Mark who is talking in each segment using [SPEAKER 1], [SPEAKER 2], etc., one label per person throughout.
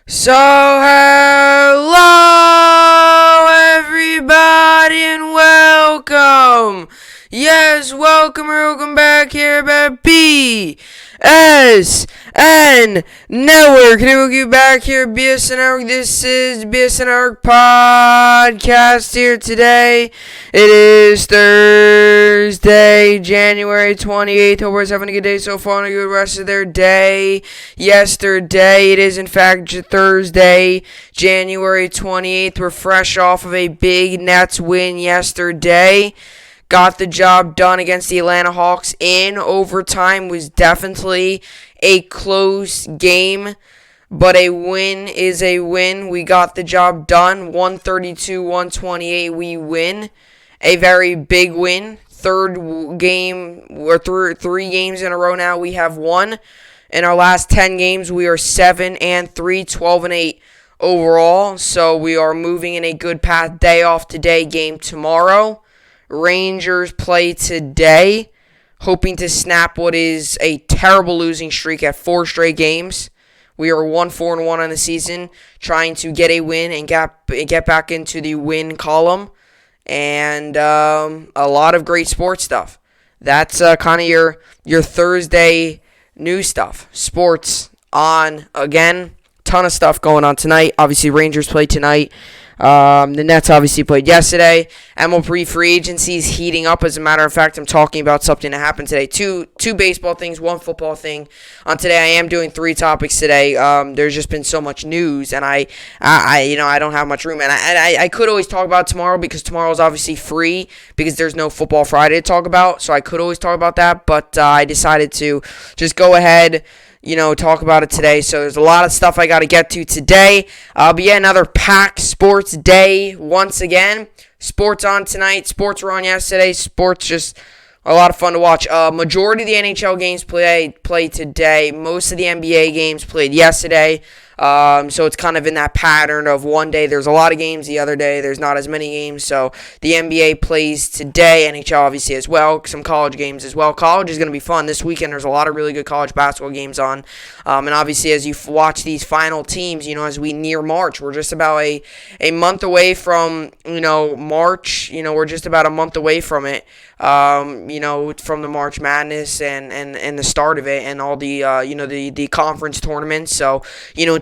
[SPEAKER 1] So, hello everybody and welcome. Yes, welcome back here at BSN Network. And we'll get back here at BSN Network. This is BSN Network Podcast here today. It is Thursday, January 28th. Hope everyone's having a good day so far and a good rest of their day. Yesterday, it is in fact Thursday, January 28th. We're fresh off of a big Nets win yesterday. Got the job done against the Atlanta Hawks in overtime. Was definitely a close game, but a win is a win. We got the job done. 132-128, we win. A very big win. Third game, or three games in a row now we have won. In our last 10 games, we are 7-3, 12-8 overall. So we are moving in a good path. Day off today, game tomorrow. Rangers play today, hoping to snap what is a terrible losing streak at 4 straight games. We are 1-4-1 on the season, trying to get a win and get back into the win column. And a lot of great sports stuff. That's kind of your Thursday news stuff. Sports on again. Ton of stuff going on tonight. Obviously, Rangers play tonight. The Nets obviously played yesterday. MLB free agency is heating up. As a matter of fact, I'm talking about something that happened today. Two baseball things, one football thing. On today, I am doing 3 topics today. There's just been so much news, and I don't have much room. And I could always talk about tomorrow because tomorrow is obviously free because there's no Football Friday to talk about. So I could always talk about that, but I decided to just go ahead, talk about it today. So there's a lot of stuff I got to get to today. But yeah, another packed sports day once again. Sports on tonight. Sports were on yesterday. Sports just a lot of fun to watch. Majority of the NHL games played today. Most of the NBA games played yesterday. So it's kind of in that pattern of one day there's a lot of games, the other day there's not as many games. So the NBA plays today, NHL obviously as well, some college games as well. College is going to be fun this weekend. There's a lot of really good college basketball games on, and obviously as you watch these final teams, as we near March, we're just about a month away from March. We're just about a month away from it. From the March Madness and the start of it and all the the conference tournaments. So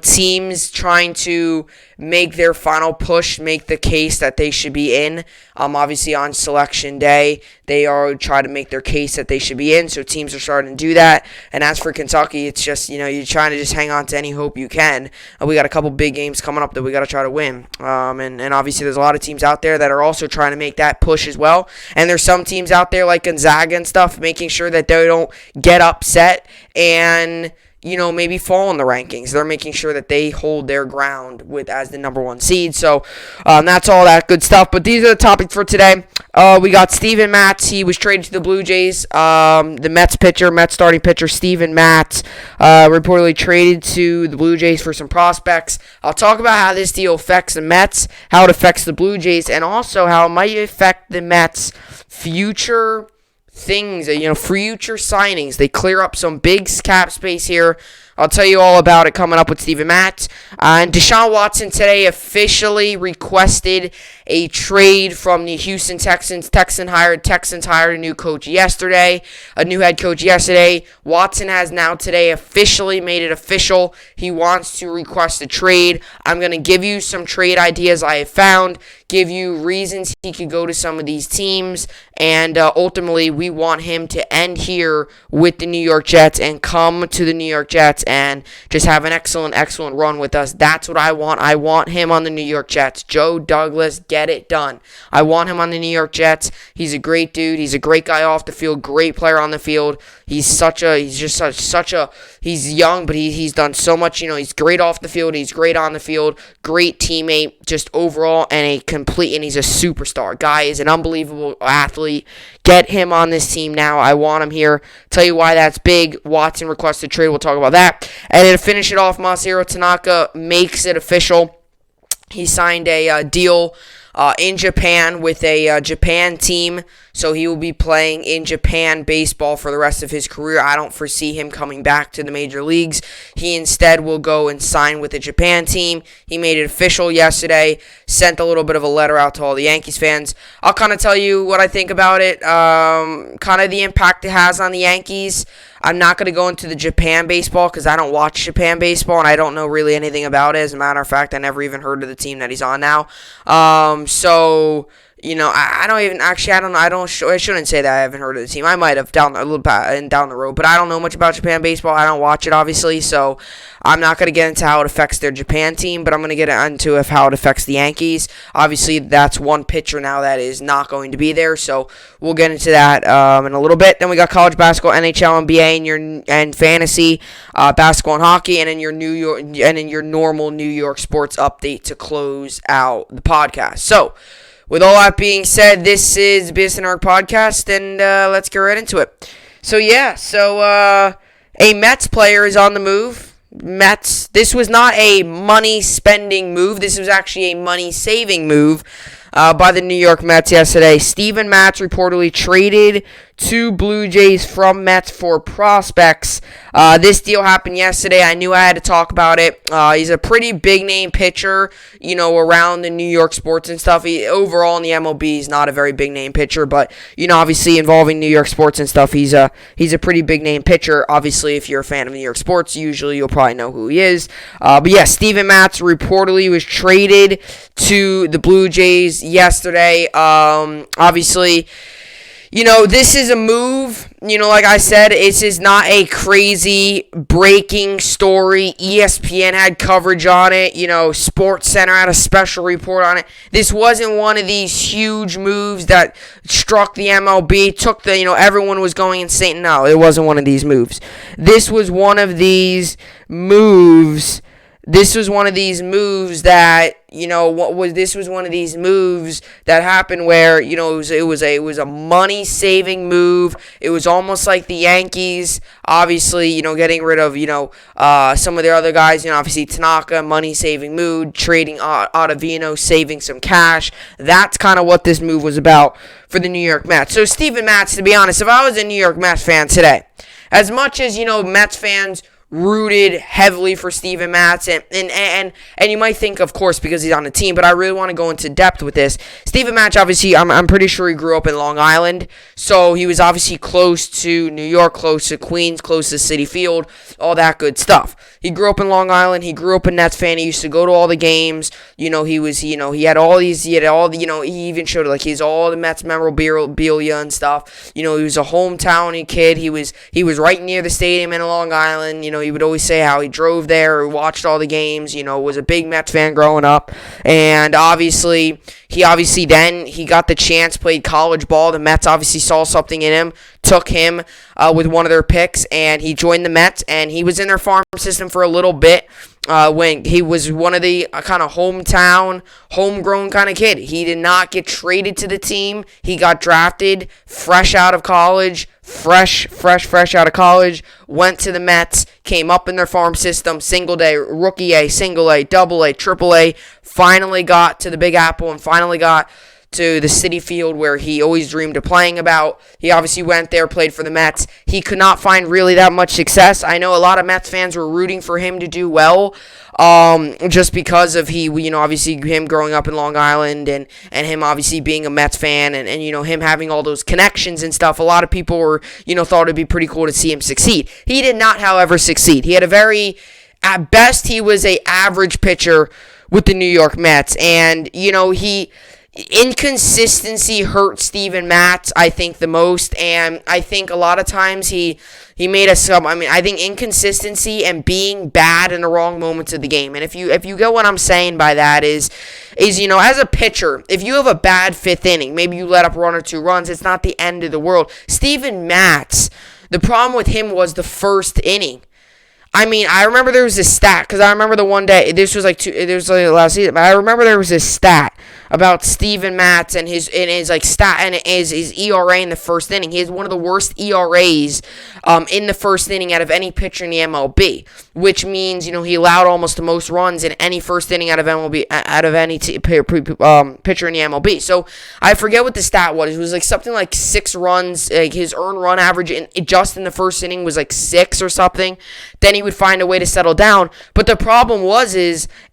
[SPEAKER 1] teams trying to make their final push, make the case that they should be in. Obviously on selection day, they are trying to make their case that they should be in. So teams are starting to do that. And as for Kentucky, it's just you're trying to just hang on to any hope you can. We got a couple big games coming up that we got to try to win. And obviously there's a lot of teams out there that are also trying to make that push as well. And there's some teams out there like Gonzaga and stuff, making sure that they don't get upset and maybe fall in the rankings. They're making sure that they hold their ground as the number 1 seed. So that's all that good stuff. But these are the topics for today. We got Steven Matz. He was traded to the Blue Jays. The Mets starting pitcher Steven Matz, reportedly traded to the Blue Jays for some prospects. I'll talk about how this deal affects the Mets, how it affects the Blue Jays, and also how it might affect the Mets' future things, future signings. They clear up some big cap space here. I'll tell you all about it coming up with Steven Matz. And Deshaun Watson today officially requested a trade from the Houston Texans. Texans hired a new coach yesterday, a new head coach yesterday. Watson has now today officially made it official. He wants to request a trade. I'm going to give you some trade ideas I have found, give you reasons he could go to some of these teams, and ultimately we want him to end here with the New York Jets and come to the New York Jets and just have an excellent run with us. That's what I want. I want him on the New York Jets. Joe Douglas, get it done. I want him on the New York Jets. He's a great dude. He's a great guy off the field, great player on the field. He's young, but he's done so much. He's great off the field. He's great on the field. Great teammate, just overall, and he's a superstar. Guy is an unbelievable athlete. Get him on this team now. I want him here. Tell you why that's big. Watson requested trade. We'll talk about that. And then to finish it off, Masahiro Tanaka makes it official. He signed a deal in Japan with a Japan team so he will be playing in Japan baseball for the rest of his career. I don't foresee him coming back to the major leagues. He instead will go and sign with the Japan team. He made it official yesterday, sent a little bit of a letter out to all the Yankees fans. I'll kind of tell you what I think about it, kind of the impact it has on the Yankees. I'm not going to go into the Japan baseball because I don't watch Japan baseball and I don't know really anything about it. As a matter of fact, I never even heard of the team that he's on now. So, you know, I don't even, actually, I don't know, I shouldn't say that I haven't heard of the team. I might have down the road, but I don't know much about Japan baseball. I don't watch it, obviously, so I'm not going to get into how it affects their Japan team, but I'm going to get into how it affects the Yankees. Obviously, that's one pitcher now that is not going to be there, so we'll get into that in a little bit. Then we got college basketball, NHL, NBA, and fantasy, basketball and hockey, and then your normal New York sports update to close out the podcast. So, with all that being said, this is BSN Podcast, and let's get right into it. So, a Mets player is on the move. Mets, this was not a money-spending move. This was actually a money-saving move by the New York Mets yesterday. Steven Matz reportedly traded to Blue Jays from Mets for prospects. This deal happened yesterday. I knew I had to talk about it. He's a pretty big-name pitcher, you know, around the New York sports and stuff. Overall in the MLB, he's not a very big-name pitcher, but, you know, obviously involving New York sports and stuff, he's a pretty big-name pitcher. Obviously, if you're a fan of New York sports, usually you'll probably know who he is. But, yeah, Steven Matz reportedly was traded to the Blue Jays yesterday. Obviously, you know, this is a move, you know, like I said, this is not a crazy breaking story. ESPN had coverage on it, you know, SportsCenter had a special report on it. This wasn't one of these huge moves that struck the MLB, everyone was going insane. No, it wasn't one of these moves. This was one of these moves that, you know, this was one of these moves that happened where, you know, it was a money-saving move. It was almost like the Yankees, obviously, you know, getting rid of, you know, some of their other guys, you know, obviously Tanaka, money-saving move, trading Ottavino, saving some cash. That's kind of what this move was about for the New York Mets. So Steven Matz, to be honest, if I was a New York Mets fan today, as much as, you know, Mets fans rooted heavily for Steven Matz, and you might think, of course, because he's on the team, but I really want to go into depth with this. Steven Matz, obviously, I'm pretty sure he grew up in Long Island, so he was obviously close to New York, close to Queens, close to Citi Field, all that good stuff. He grew up in Long Island. He grew up a Nets fan. He used to go to all the games. You know, he had all the, you know, he even showed like he's all the Mets memorabilia and stuff. You know, he was a hometown kid. He was right near the stadium in Long Island. You know, he would always say how he drove there or watched all the games. You know, was a big Mets fan growing up, and obviously he got the chance, played college ball. The Mets obviously saw something in him, took him with one of their picks, and he joined the Mets, and he was in their farm system for a little bit when he was one of the kind of homegrown kind of kid. He did not get traded to the team. He got drafted fresh out of college, fresh out of college, went to the Mets, came up in their farm system, single A, rookie A, single A, double A, triple A, finally got to the Big Apple and finally got to the Citi Field where he always dreamed of playing about. He obviously went there, played for the Mets. He could not find really that much success. I know a lot of Mets fans were rooting for him to do well, just because of obviously him growing up in Long Island and him obviously being a Mets fan and him having all those connections and stuff. A lot of people were, thought it'd be pretty cool to see him succeed. He did not, however, succeed. He had at best, he was a average pitcher with the New York Mets, and, inconsistency hurt Steven Matz, I think, the most, and I think a lot of times he made I think inconsistency and being bad in the wrong moments of the game. And if you get what I'm saying by that is as a pitcher, if you have a bad fifth inning, maybe you let up one or two runs, it's not the end of the world. Steven Matz, the problem with him was the first inning. I remember there was this stat, because I remember the one day, this was like last season, but I remember there was this stat about Steven Matz and his like stat and his ERA in the first inning. He has one of the worst ERAs in the first inning out of any pitcher in the MLB, which means he allowed almost the most runs in any first inning out of MLB out of any pitcher in the MLB. So I forget what the stat was. It was like something like 6 runs. Like his earned run average just in the first inning was like 6 or something. Then he would find a way to settle down. But the problem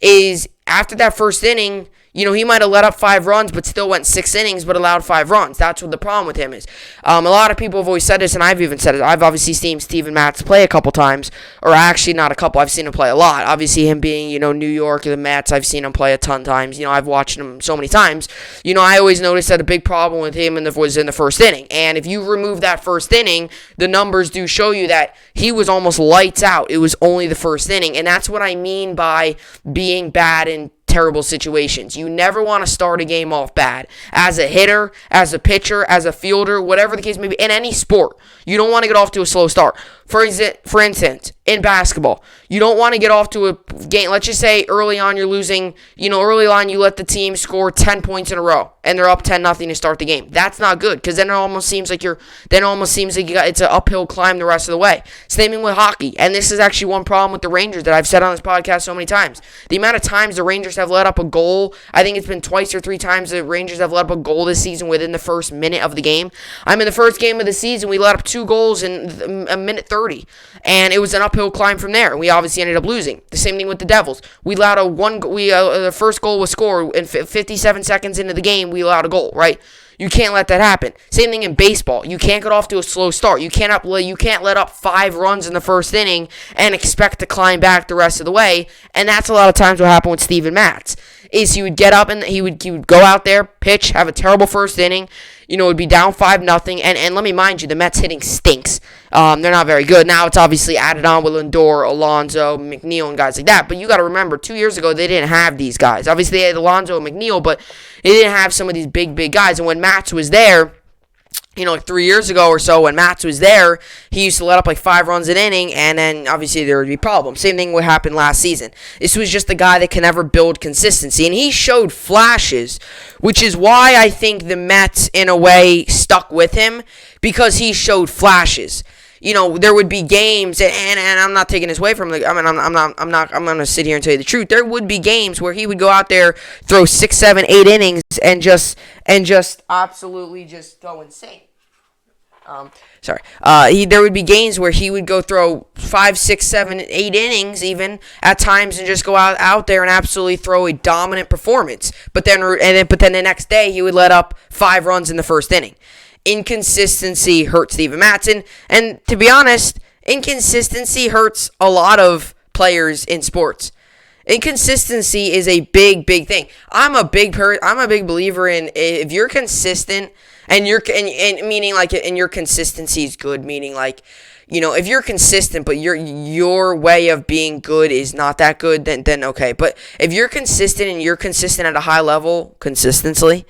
[SPEAKER 1] is after that first inning, he might have let up 5 runs, but still went 6 innings, but allowed 5 runs. That's what the problem with him is. A lot of people have always said this, and I've even said it. I've obviously seen Steven Matz play a couple times, or actually not a couple. I've seen him play a lot. Obviously, him being, New York, the Mets, I've seen him play a ton of times. I've watched him so many times. I always noticed that a big problem with him was in the first inning. And if you remove that first inning, the numbers do show you that he was almost lights out. It was only the first inning. And that's what I mean by being bad in terrible situations. You never want to start a game off bad. As a hitter, as a pitcher, as a fielder, whatever the case may be, in any sport, you don't want to get off to a slow start. For instance, in basketball, you don't want to get off to a game. Let's just say early on you're losing, early on you let the team score 10 points in a row and they're up 10-0 to start the game. That's not good because then it almost seems like it's an uphill climb the rest of the way. Same thing with hockey. And this is actually one problem with the Rangers that I've said on this podcast so many times. The amount of times the Rangers have let up a goal, I think it's been twice or 3 times the Rangers have let up a goal this season within the first minute of the game. In the first game of the season, we let up 2 goals in a minute 30. And it was an uphill climb from there. We obviously ended up losing. The same thing with the Devils. We allowed the first goal was scored in 57 seconds into the game. We allowed a goal, right? You can't let that happen. Same thing in baseball. You can't get off to a slow start. You can't let up 5 runs in the first inning and expect to climb back the rest of the way. And that's a lot of times what happened with Steven Matz. Is he would get up and he would go out there, pitch, have a terrible first inning. It would be down 5-0. And let me mind you, the Mets hitting stinks. They're not very good. Now it's obviously added on with Lindor, Alonso, McNeil, and guys like that. But you got to remember, 2 years ago, they didn't have these guys. Obviously, they had Alonso and McNeil, but they didn't have some of these big guys. And when Matz was there, like 3 years ago or so, when Matz was there, he used to let up like 5 runs an inning, and then obviously there would be problems. Same thing would happen last season. This was just a guy that can never build consistency, and he showed flashes, which is why I think the Mets, in a way, stuck with him, because he showed flashes. There would be games, and I'm not taking this away from him. I'm going to sit here and tell you the truth. There would be games where he would go out there, throw 6, 7, 8 innings, and just absolutely just go insane. There would be games where he would go throw 5, 6, 7, 8 innings even at times and just go out there and absolutely throw a dominant performance. But then the next day he would let up 5 runs in the first inning. Inconsistency hurts Steven Matz, and to be honest, inconsistency hurts a lot of players in sports. Inconsistency is a big thing. I'm a big believer in, if you're consistent and meaning like, and your consistency is good, meaning like, if you're consistent, but your way of being good is not that good, then okay. But if you're consistent and you're consistent at a high level, consistently,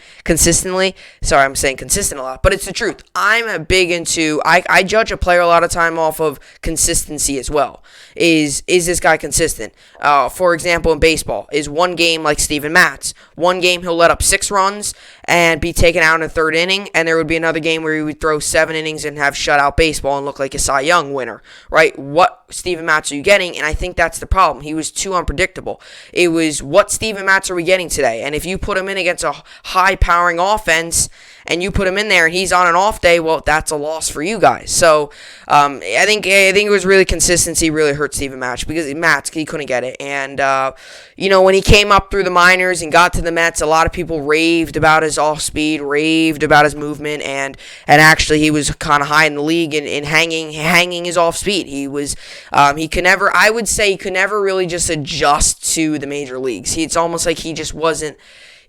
[SPEAKER 1] sorry, I'm saying consistent a lot, but it's the truth. I'm a big into, I judge a player a lot of time off of consistency as well. Is this guy consistent? For example, in baseball, is one game like Steven Matz. One game he'll let up 6 runs and be taken out in the 3rd inning, and there would be another game where he would throw 7 innings and have shutout baseball and look like a Cy Young winner, right? What Steven Matz are you getting? And I think that's the problem. He was too unpredictable. It was, what Steven Matz are we getting today? And if you put him in against a high-powering offense and you put him in there and he's on an off day, well, that's a loss for you guys. So I think it was really consistency really hurt Steven Matz, because he couldn't get it. And, when he came up through the minors and got to the Mets, a lot of people raved about his off-speed, raved about his movement, and actually he was kind of high in the league in hanging his off-speed. He was, I would say he could never really just adjust to the major leagues. It's almost like he wasn't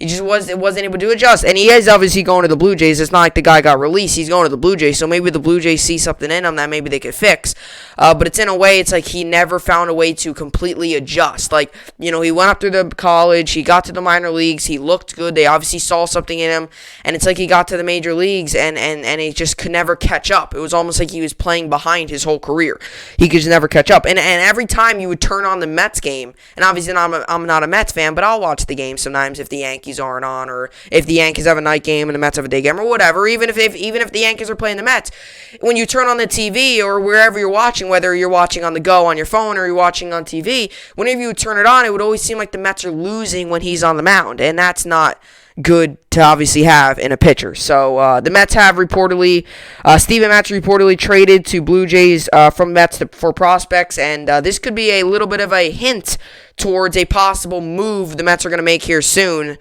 [SPEAKER 1] able to adjust. And he is obviously going to the Blue Jays. It's not like the guy got released. He's going to the Blue Jays. So maybe the Blue Jays see something in him that maybe they could fix. But it's in a way, it's like he never found a way to completely adjust. Like, he went up through the college. He got to the minor leagues. He looked good. They obviously saw something in him. And it's like he got to the major leagues and he just could never catch up. It was almost like he was playing behind his whole career. He could just never catch up. And every time you would turn on the Mets game, and obviously I'm not a Mets fan, but I'll watch the game sometimes if the Yankees Yankees aren't on, or if the Yankees have a night game and the Mets have a day game, or whatever. Even if the Yankees are playing the Mets, when you turn on the TV or wherever you're watching, whether you're watching on the go on your phone or you're watching on TV, whenever you would turn it on, it would always seem like the Mets are losing when he's on the mound, and that's not good to obviously have in a pitcher. So the Mets have reportedly, Steven Matz reportedly traded to Blue Jays from Mets for prospects, and this could be a little bit of a hint towards a possible move the Mets are going to make here soon.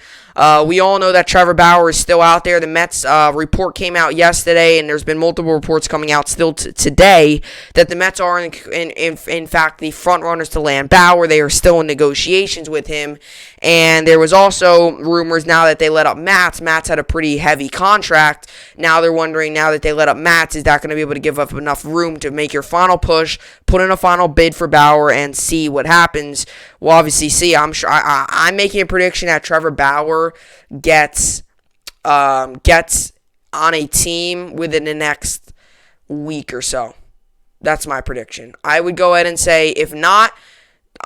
[SPEAKER 1] We all know that Trevor Bauer is still out there. The Mets report came out yesterday, and there's been multiple reports coming out still today that the Mets are, in fact, the front runners to land Bauer. They are still in negotiations with him, and there was also rumors now that they let up Matz. Matz had a pretty heavy contract. Now they're wondering, now that they let up Matz, is that going to be able to give up enough room to make your final push, put in a final bid for Bauer, and see what happens? We'll obviously see. I'm making a prediction that Trevor Bauer gets on a team within the next week or so. That's my prediction. I would go ahead and say, if not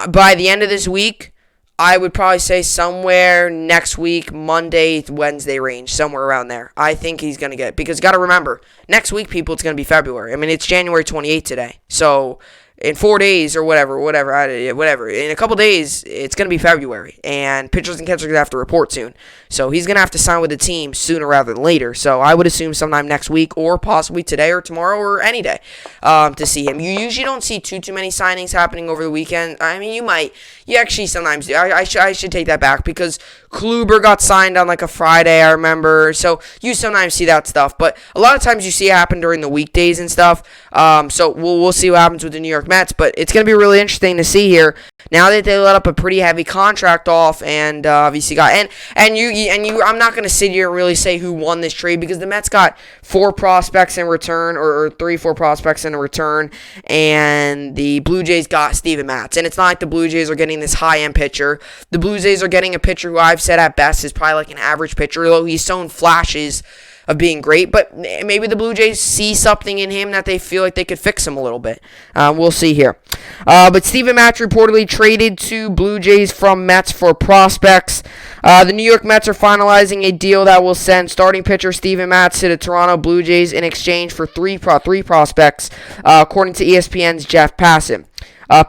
[SPEAKER 1] by the end of this week, I would probably say somewhere next week, Monday, Wednesday range, somewhere around there. I think he's going to get it. Because you got to remember, next week, people, it's going to be February. I mean, it's January 28th today. So in 4 days or whatever, in a couple days, it's going to be February. And pitchers and catchers are going to have to report soon. So he's going to have to sign with the team sooner rather than later. So I would assume sometime next week, or possibly today or tomorrow or any day, to see him. You usually don't see too many signings happening over the weekend. I mean, you might. You actually sometimes do. I should take that back, because Kluber got signed on like a Friday, I remember. So you sometimes see that stuff. But a lot of times you see it happen during the weekdays and stuff. So we'll see what happens with the New York Mets. But it's going to be really interesting to see here, now that they let up a pretty heavy contract off, and obviously got I'm not going to sit here and really say who won this trade, because the Mets got 4 prospects in return, or 4 prospects in return, and the Blue Jays got Steven Matz. And it's not like the Blue Jays are getting this high-end pitcher. The Blue Jays are getting a pitcher who I've said at best is probably like an average pitcher, although he's shown flashes of being great, but maybe the Blue Jays see something in him that they feel like they could fix him a little bit. We'll see here. But Steven Matz reportedly traded to Blue Jays from Mets for prospects. The New York Mets are finalizing a deal that will send starting pitcher Steven Matz to the Toronto Blue Jays in exchange for three prospects, according to ESPN's Jeff Passan.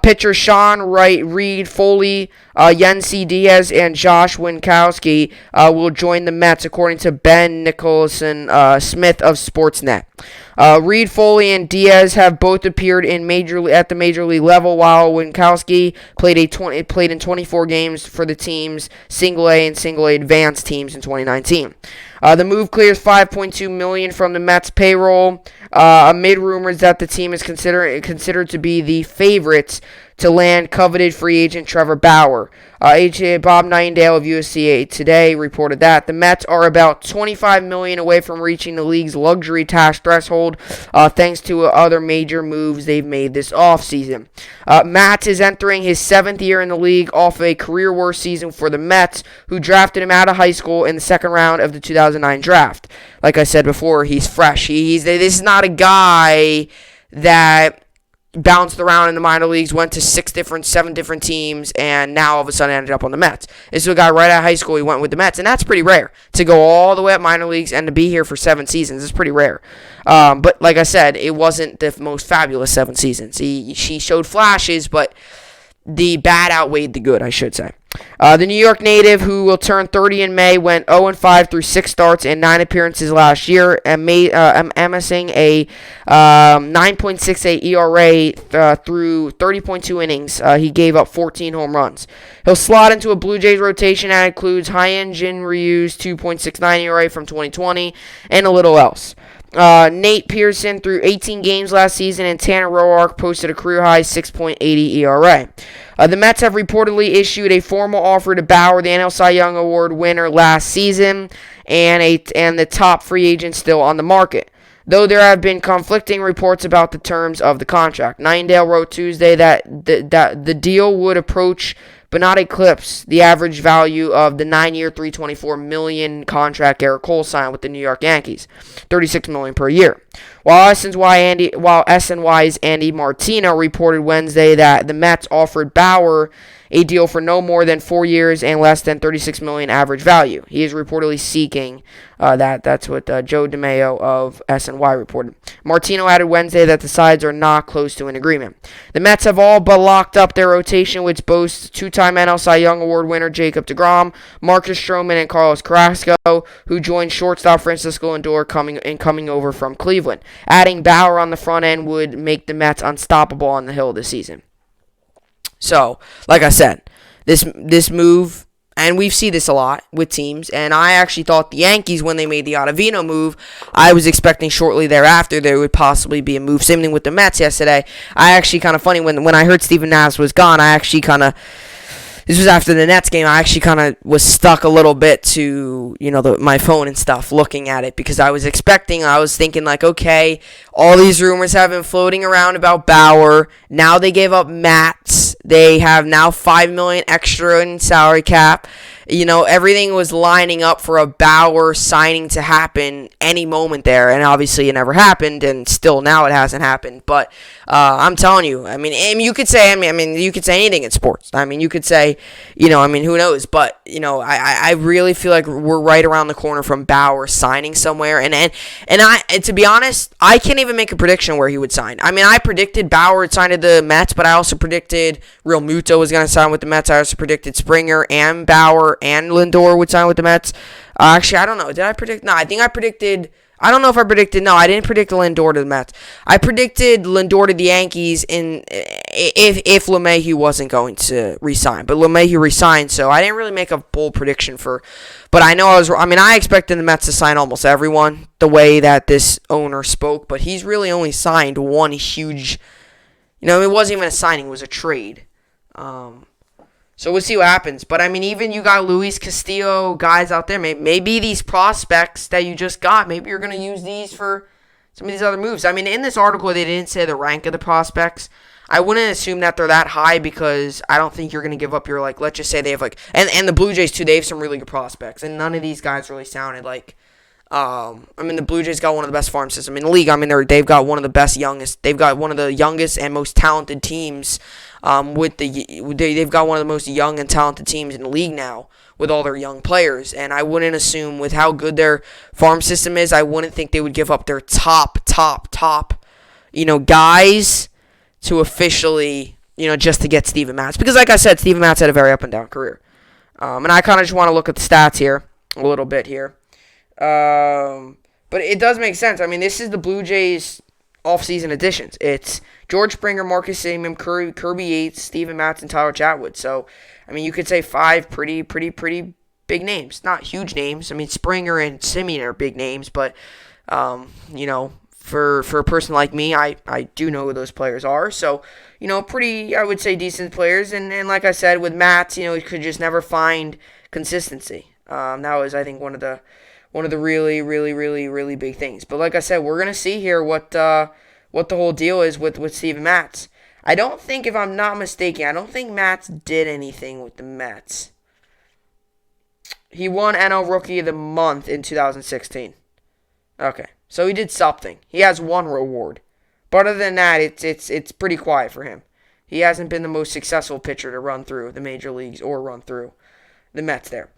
[SPEAKER 1] Pitcher Sean Wright, Reed Foley, Yency Diaz, and Josh Winkowski will join the Mets, according to Ben Nicholson Smith of Sportsnet. Reed, Foley, and Diaz have both appeared at the major league level, while Winkowski played in 24 games for the team's Single A and Single A advanced teams in 2019. The move clears $5.2 million from the Mets payroll, amid rumors that the team is considered to be the favorites to land coveted free agent Trevor Bauer. Bob Nightingale of USA Today reported that the Mets are about $25 million away from reaching the league's luxury tax threshold, thanks to other major moves they've made this offseason. Matz is entering his 7th year in the league off a career-worst season for the Mets, who drafted him out of high school in the second round of the 2009 draft. Like I said before, he's fresh. This is not a guy that bounced around in the minor leagues, went to 7 different teams, and now all of a sudden ended up on the Mets. This is a guy right out of high school, he went with the Mets, and that's pretty rare. To go all the way up minor leagues and to be here for 7 seasons is pretty rare. But like I said, it wasn't the most fabulous 7 seasons. She showed flashes, but the bad outweighed the good, I should say. The New York native, who will turn 30 in May, went 0-5 through 6 starts and 9 appearances last year, and amassing a 9.68 ERA through 30.2 innings. He gave up 14 home runs. He'll slot into a Blue Jays rotation that includes Hyun Jin Ryu's 2.69 ERA from 2020 and a little else. Nate Pearson threw 18 games last season, and Tanner Roark posted a career-high 6.80 ERA. The Mets have reportedly issued a formal offer to Bauer, the NL Cy Young Award winner last season, and the top free agent still on the market, though there have been conflicting reports about the terms of the contract. Nightingale wrote Tuesday that the deal would approach but not eclipse the average value of the 9-year, $324 million contract Gerrit Cole signed with the New York Yankees, $36 million per year. While SNY's Andy Martino reported Wednesday that the Mets offered Bauer a deal for no more than 4 years and less than $36 million average value. He is reportedly seeking that. That's what Joe DeMaio of SNY reported. Martino added Wednesday that the sides are not close to an agreement. The Mets have all but locked up their rotation, which boasts two-time NL Cy Young Award winner Jacob deGrom, Marcus Stroman, and Carlos Carrasco, who joined shortstop Francisco Lindor coming over from Cleveland. Adding Bauer on the front end would make the Mets unstoppable on the hill this season. So, like I said, this move, and we've seen this a lot with teams, and I actually thought the Yankees, when they made the Ottavino move, I was expecting shortly thereafter there would possibly be a move. Same thing with the Mets yesterday. I actually kind of funny, when I heard Steven Naz was gone, I actually kind of, this was after the Nets game, I actually kind of was stuck a little bit to, my phone and stuff, looking at it, because I was thinking like, okay, all these rumors have been floating around about Bauer. Now they gave up Matz. They have now $5 million extra in salary cap. Everything was lining up for a Bauer signing to happen any moment there, and obviously it never happened, and still now it hasn't happened. But I'm telling you, you could say, you could say anything in sports. You could say, who knows? But I really feel like we're right around the corner from Bauer signing somewhere, and to be honest, I can't even make a prediction where he would sign. I predicted Bauer would sign to the Mets, but I also predicted Real Muto was going to sign with the Mets. I also predicted Springer and Bauer and Lindor would sign with the Mets. Actually, I don't know. Did I predict? No, I think I predicted. I don't know if I predicted. No, I didn't predict Lindor to the Mets. I predicted Lindor to the Yankees if LeMahieu wasn't going to resign. But LeMahieu resigned, so I didn't really make a bold prediction for. But I know I expected the Mets to sign almost everyone the way that this owner spoke. But he's really only signed one huge. It wasn't even a signing; it was a trade. So we'll see what happens. But, even you got Luis Castillo, guys out there. Maybe these prospects that you just got, maybe you're going to use these for some of these other moves. In this article, they didn't say the rank of the prospects. I wouldn't assume that they're that high because I don't think you're going to give up your, let's just say they have, and the Blue Jays, too, they have some really good prospects. And none of these guys really sounded like, the Blue Jays got one of the best farm systems in the league. They've got one of the youngest and most talented teams. They've got one of the most young and talented teams in the league now with all their young players. And I wouldn't assume with how good their farm system is, I wouldn't think they would give up their top, guys to officially, just to get Steven Matz. Because like I said, Steven Matz had a very up and down career. And I kind of just want to look at the stats here a little bit here. But it does make sense. This is the Blue Jays offseason additions. It's George Springer, Marcus Semien, Kirby Yates, Steven Matz, and Tyler Chatwood. So, you could say 5 pretty big names. Not huge names. Springer and Semien are big names, but, for a person like me, I do know who those players are. So, pretty, I would say, decent players. And like I said, with Matz, he could just never find consistency. That was, I think, one of the really, really, really, really big things. But like I said, we're going to see here what the whole deal is with Steven Matz. I don't think, if I'm not mistaken, I don't think Matz did anything with the Mets. He won NL Rookie of the Month in 2016. Okay, so he did something. He has one reward. But other than that, it's pretty quiet for him. He hasn't been the most successful pitcher to run through the major leagues or run through the Mets there.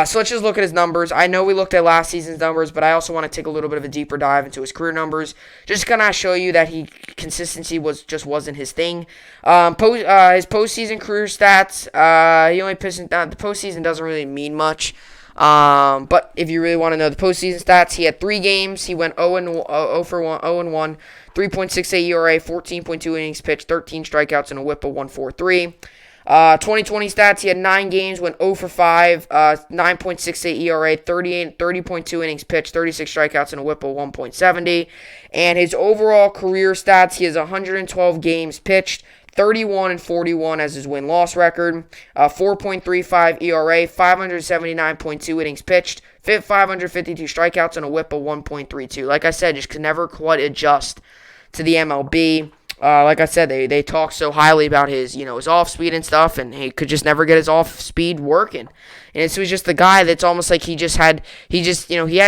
[SPEAKER 1] So let's just look at his numbers. I know we looked at last season's numbers, but I also want to take a little bit of a deeper dive into his career numbers. Just kind of show you that consistency wasn't his thing. His postseason career stats, he only pitched. The postseason doesn't really mean much. But if you really want to know the postseason stats, he had 3 games. He went 0-1, 3.68 ERA, 14.2 innings pitched, 13 strikeouts, and a whip of 1.43. 2020 stats, he had 9 games, went 0 for 5, 9.68 ERA, 30.2 innings pitched, 36 strikeouts, and a whip of 1.70. And his overall career stats, he has 112 games pitched, 31-41 as his win-loss record, 4.35 ERA, 579.2 innings pitched, 552 strikeouts, and a whip of 1.32. Like I said, just could never quite adjust to the MLB. Like I said, they talk so highly about his off speed and stuff, and he could just never get his off speed working. And so he's just the guy that's almost like he had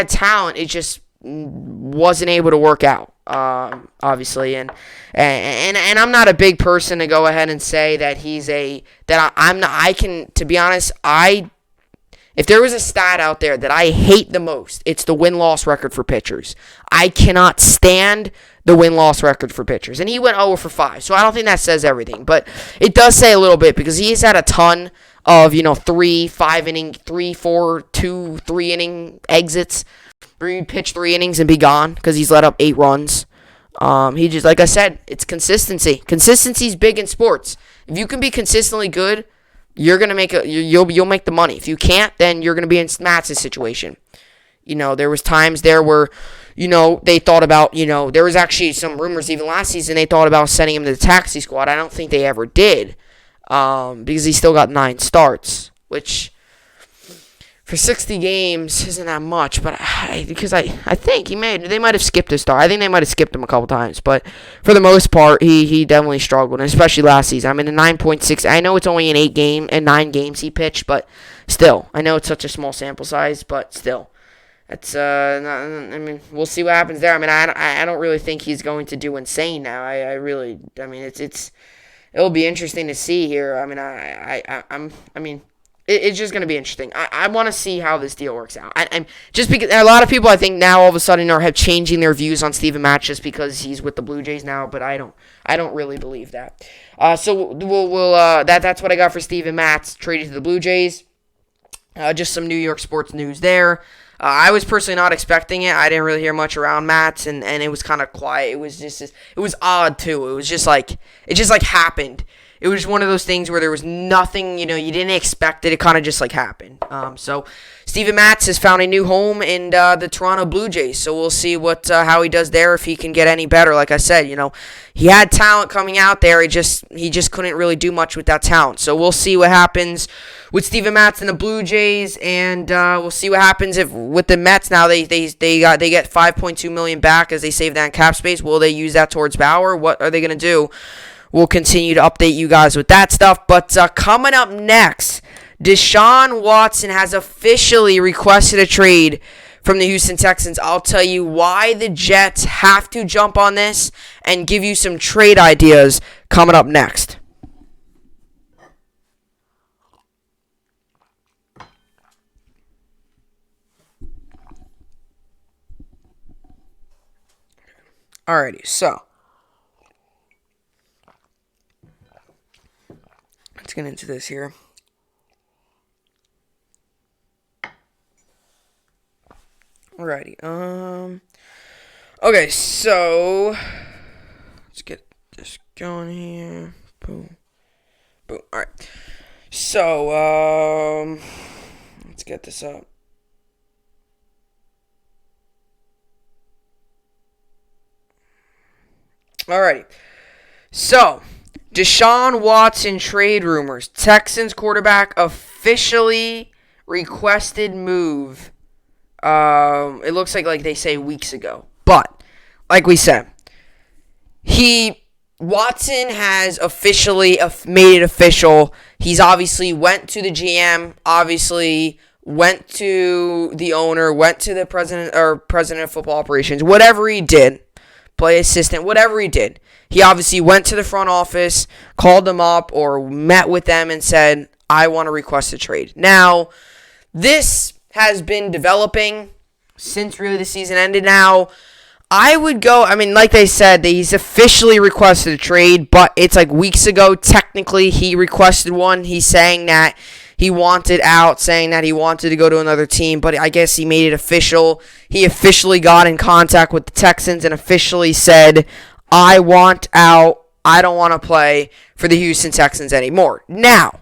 [SPEAKER 1] talent, it just wasn't able to work out. obviously, and I'm not a big person to go ahead and say that I'm not. I can, to be honest, if there was a stat out there that I hate the most, it's the win-loss record for pitchers. I cannot stand the win-loss record for pitchers. And he went 0 for 5, so I don't think that says everything. But it does say a little bit because he's had a ton of, 3, 5 inning, 3, 4, 2, 3 inning exits. Where you pitch 3 innings and be gone because he's let up 8 runs. He just, like I said, it's consistency. Consistency is big in sports. If you can be consistently good, you're gonna you'll make the money. If you can't, then you're gonna be in Matt's situation. There was times there where, they thought about, there was actually some rumors even last season they thought about sending him to the taxi squad. I don't think they ever did, because he still got 9 starts, which for 60 games isn't that much. But I think they might have skipped a start. I think they might have skipped him a couple times, but for the most part, he definitely struggled, and especially last season. I mean, the 9.6. I know it's only in 9 games he pitched, but still, I know it's such a small sample size, but still. It's we'll see what happens there. I mean, I don't really think he's going to do insane now. It'll be interesting to see here. I mean, it's just going to be interesting. I want to see how this deal works out. I'm just because a lot of people, I think, now all of a sudden have changing their views on Steven Matz just because he's with the Blue Jays now, but I don't really believe that. So that's what I got for Steven Matz traded to the Blue Jays. Just some New York sports news there. I was personally not expecting it. I didn't really hear much around Matz, and it was kind of quiet. It was it was odd too. It was just like happened. It was one of those things where there was nothing, you didn't expect it. It kind of just happened. So Steven Matz has found a new home in the Toronto Blue Jays. So we'll see how he does there, if he can get any better. Like I said, he had talent coming out there. He just couldn't really do much with that talent. So we'll see what happens with Steven Matz and the Blue Jays, and we'll see what happens with the Mets. Now they get $5.2 million back as they save that in cap space. Will they use that towards Bauer? What are they going to do? We'll continue to update you guys with that stuff. But coming up next, Deshaun Watson has officially requested a trade from the Houston Texans. I'll tell you why the Jets have to jump on this and give you some trade ideas coming up next. Alrighty, so let's get into this here. Alrighty. Okay, so let's get this going here. Boom. Boom. Alright. So, let's get this up. Alrighty. So, Deshaun Watson trade rumors. Texans quarterback officially requested move. It looks like they say weeks ago. But, like we said, Watson has officially made it official. He's obviously went to the GM, obviously went to the owner, went to the president of football operations, whatever he did. Play assistant, whatever he did. He obviously went to the front office, called them up, or met with them and said, I want to request a trade. Now, this has been developing since really the season ended. Now, I would go, like they said, he's officially requested a trade, but it's weeks ago. Technically, he requested one. He's saying that he wanted out, saying that he wanted to go to another team, but I guess he made it official. He officially got in contact with the Texans and officially said, I want out. I don't want to play for the Houston Texans anymore. Now,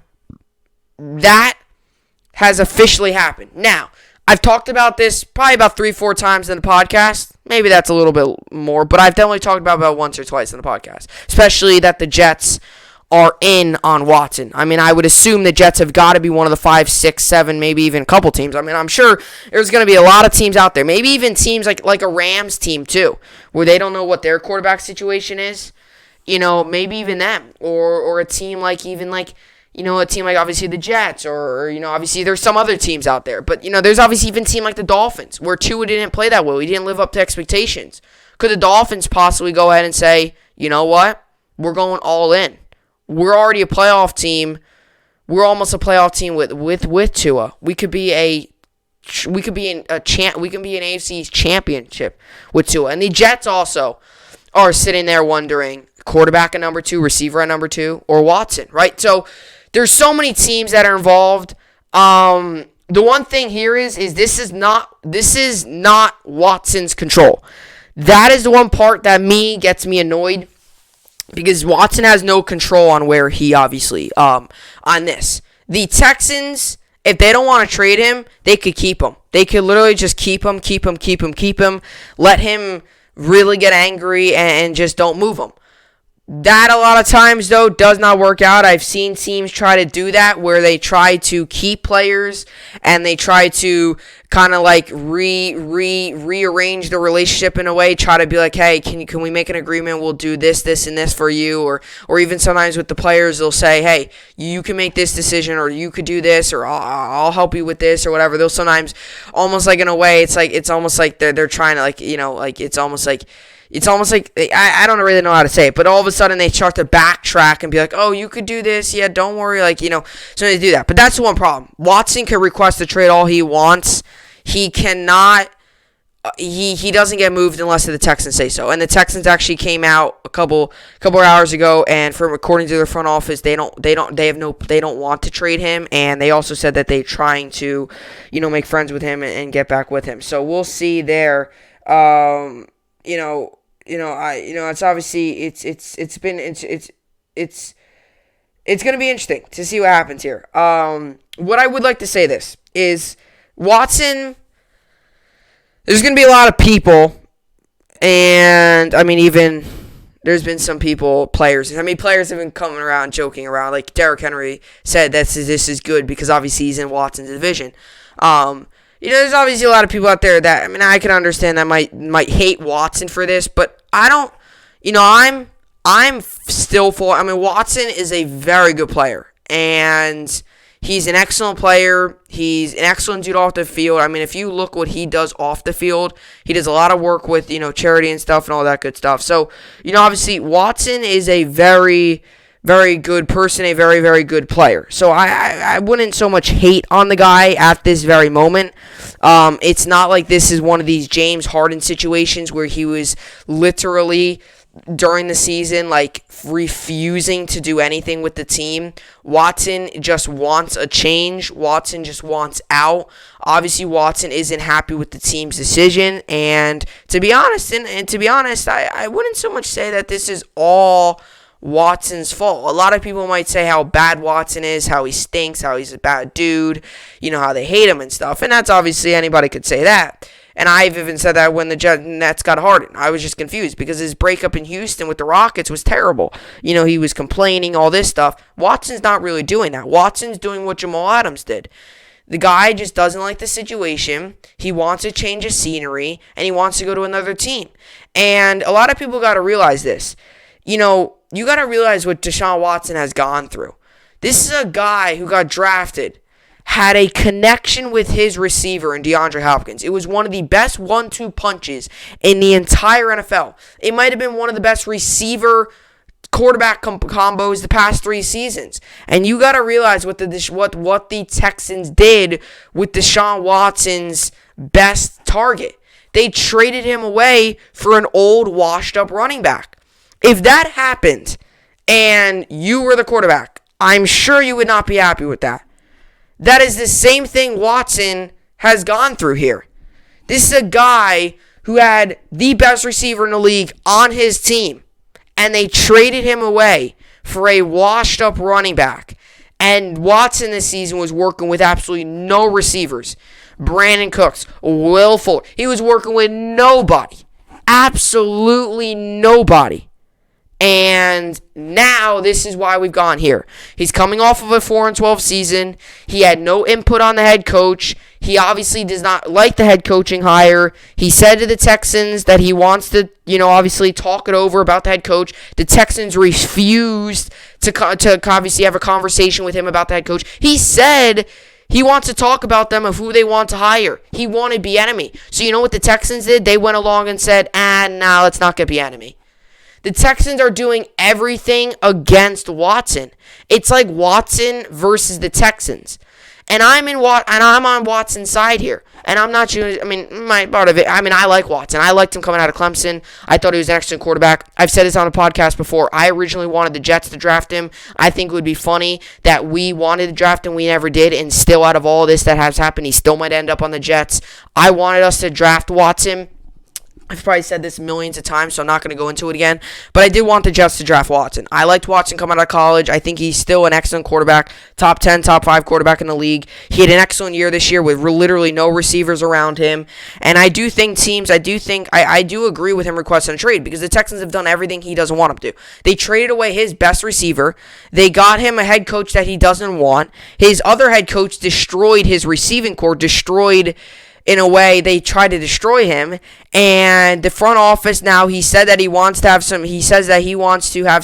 [SPEAKER 1] that has officially happened. Now, I've talked about this probably about 3-4 times in the podcast. Maybe that's a little bit more, but I've definitely talked about once or twice in the podcast, especially that the Jets are in on Watson. I would assume the Jets have got to be one of the 5, 6, 7, maybe even a couple teams. I'm sure there's going to be a lot of teams out there. Maybe even teams like a Rams team too, where they don't know what their quarterback situation is. Maybe even them, or a team a team like obviously the Jets, or obviously there's some other teams out there. But there's obviously even a team like the Dolphins, where Tua didn't play that well. He didn't live up to expectations. Could the Dolphins possibly go ahead and say, you know what? We're going all in. We're already a playoff team. We're almost a playoff team with Tua. We could be an AFC championship with Tua. And the Jets also are sitting there wondering, quarterback at number 2, receiver at number 2, or Watson, right? So there's so many teams that are involved. The one thing here is this is not Watson's control. That is the one part that gets me annoyed, because Watson has no control on where he obviously on this. The Texans, if they don't want to trade him, they could keep him. They could literally just keep him. Let him really get angry and just don't move him. That a lot of times, though, does not work out. I've seen teams try to do that, where they try to keep players and they try to kind of like rearrange the relationship in a way, try to be like, hey, can we make an agreement? We'll do this, and this for you. Or even sometimes with the players, they'll say, hey, you can make this decision, or you could do this, or I'll help you with this, or whatever. They'll sometimes, almost like in a way, it's almost like they're trying to, like, you know, like it's almost like I don't really know how to say it, but all of a sudden they start to backtrack and be like, oh, you could do this, yeah, don't worry, like, you know, so they do that. But that's the one problem. Watson can request a trade all he wants. He cannot, he doesn't get moved unless the Texans say so. And the Texans actually came out a couple of hours ago, and from according to their front office, they don't want to trade him, and they also said that they're trying to, you know, make friends with him and get back with him. So we'll see there. It's obviously it's going to be interesting to see what happens here. What I would like to say this is, Watson, there's going to be a lot of people, and I mean, even there's been some players have been coming around, joking around, like Derrick Henry said this is good because obviously he's in Watson's division. There's obviously a lot of people out there that, I mean, I can understand that might hate Watson for this, but I don't, I'm still for, I mean, Watson is a very good player, and he's an excellent player. He's an excellent dude off the field. I mean, if you look what he does off the field, he does a lot of work with, charity and stuff and all that good stuff. So, obviously, Watson is a very, very good person, a very, very good player. So I wouldn't so much hate on the guy at this very moment. It's not like this is one of these James Harden situations where he was literally during the season like refusing to do anything with the team. Watson just wants a change. Watson just wants out. Obviously, Watson isn't happy with the team's decision. And to be honest, I wouldn't so much say that this is all Watson's fault. A lot of people might say how bad Watson is, how he stinks, how he's a bad dude, how they hate him and stuff. And that's obviously, anybody could say that. And I've even said that when the Nets got Harden. I was just confused because his breakup in Houston with the Rockets was terrible. He was complaining, all this stuff. Watson's not really doing that. Watson's doing what Jamal Adams did. The guy just doesn't like the situation. He wants a change of scenery, and he wants to go to another team. And a lot of people got to realize this. You got to realize what Deshaun Watson has gone through. This is a guy who got drafted, had a connection with his receiver in DeAndre Hopkins. It was one of the best 1-2 punches in the entire NFL. It might have been one of the best receiver-quarterback combos the past 3 seasons. And you got to realize what the Texans did with Deshaun Watson's best target. They traded him away for an old, washed-up running back. If that happened and you were the quarterback, I'm sure you would not be happy with that. That is the same thing Watson has gone through here. This is a guy who had the best receiver in the league on his team, and they traded him away for a washed-up running back. And Watson this season was working with absolutely no receivers. Brandon Cooks, Will Fuller. He was working with nobody. Absolutely nobody. And now this is why we've gone here. He's coming off of a 4-12 season. He had no input on the head coach. He obviously does not like the head coaching hire. He said to the Texans that he wants to, obviously talk it over about the head coach. The Texans refused to obviously have a conversation with him about the head coach. He said He wants to talk about them of who they want to hire. He wanted Bieniemy. So you know what the Texans did? They went along and said, nah, let's not get Bieniemy. The Texans are doing everything against Watson. It's like Watson versus the Texans. And I'm on Watson's side here. And I'm not doing, my part of it, I like Watson. I liked him coming out of Clemson. I thought he was an excellent quarterback. I've said this on a podcast before. I originally wanted the Jets to draft him. I think it would be funny that we wanted to draft him, we never did, and still out of all this that has happened, he still might end up on the Jets. I wanted us to draft Watson. I've probably said this millions of times, so I'm not going to go into it again. But I did want the Jets to draft Watson. I liked Watson coming out of college. I think he's still an excellent quarterback. Top 10, top 5 quarterback in the league. He had an excellent year this year with literally no receivers around him. And I do think I do agree with him requesting a trade because the Texans have done everything he doesn't want them to. They traded away his best receiver. They got him a head coach that he doesn't want. His other head coach destroyed his receiving corps, in a way, they tried to destroy him, and the front office now, he says that he wants to have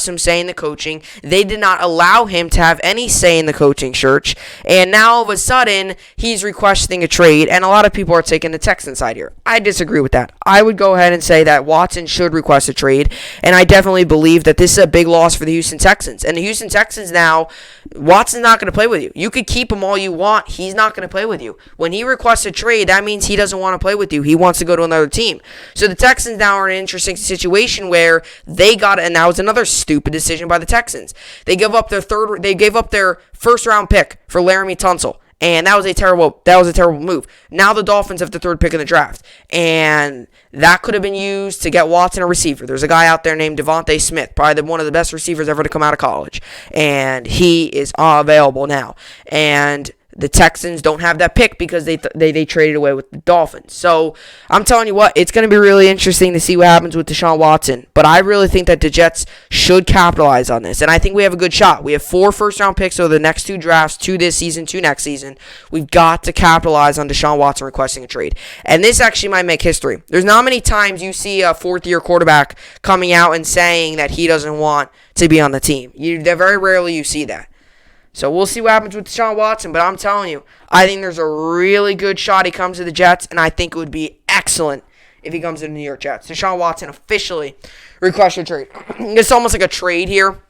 [SPEAKER 1] some say in the coaching. They did not allow him to have any say in the coaching search, and now all of a sudden, he's requesting a trade, and a lot of people are taking the Texan side here. I disagree with that. I would go ahead and say that Watson should request a trade, and I definitely believe that this is a big loss for the Houston Texans. And the Houston Texans now, Watson's not going to play with you. You could keep him all you want. He's not going to play with you. When he requests a trade, that means he doesn't want to play with you. He wants to go to another team. So the Texans now are in an interesting situation where and that was another stupid decision by the Texans. They gave up their first round pick for Laramie Tunsil. And that was a terrible move. Now the Dolphins have the third pick in the draft. And that could have been used to get Watson a receiver. There's a guy out there named Devontae Smith, probably one of the best receivers ever to come out of college. And he is available now. And the Texans don't have that pick because they traded away with the Dolphins. So I'm telling you what, it's going to be really interesting to see what happens with Deshaun Watson. But I really think that the Jets should capitalize on this. And I think we have a good shot. We have 4 first-round picks over the next 2 drafts, 2 this season, 2 next season. We've got to capitalize on Deshaun Watson requesting a trade. And this actually might make history. There's not many times you see a 4th-year quarterback coming out and saying that he doesn't want to be on the team. Very rarely you see that. So we'll see what happens with Deshaun Watson, but I'm telling you, I think there's a really good shot he comes to the Jets, and I think it would be excellent if he comes to the New York Jets. Deshaun Watson officially requested a trade. It's almost like a trade here,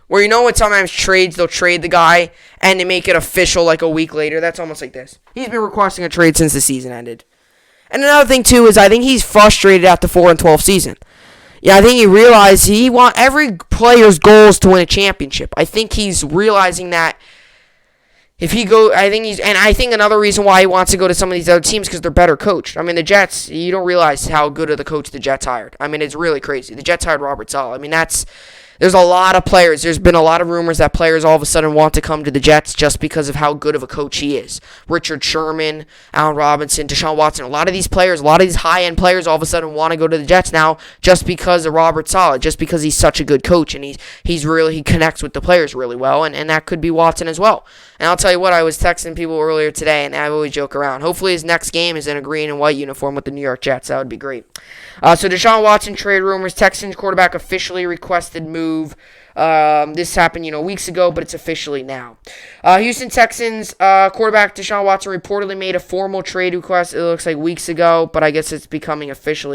[SPEAKER 1] where what sometimes trades, they'll trade the guy, and they make it official like a week later. That's almost like this. He's been requesting a trade since the season ended. And another thing, too, is I think he's frustrated at the 4-12 season. Yeah, I think he realized he wants every player's goal is to win a championship. I think he's realizing that if he go, I think another reason why he wants to go to some of these other teams because they're better coached. The Jets, you don't realize how good of the coach the Jets hired. It's really crazy. The Jets hired Robert Saleh. There's a lot of players. There's been a lot of rumors that players all of a sudden want to come to the Jets just because of how good of a coach he is. Richard Sherman, Allen Robinson, Deshaun Watson. A lot of these high-end players all of a sudden want to go to the Jets now just because of Robert Saleh, just because he's such a good coach and he connects with the players really well, and that could be Watson as well. And I'll tell you what, I was texting people earlier today, and I always joke around. Hopefully his next game is in a green and white uniform with the New York Jets. That would be great. So Deshaun Watson trade rumors. Texans quarterback officially requested move. This happened, weeks ago, but it's officially now. Houston Texans quarterback Deshaun Watson reportedly made a formal trade request, it looks like weeks ago, but I guess it's becoming official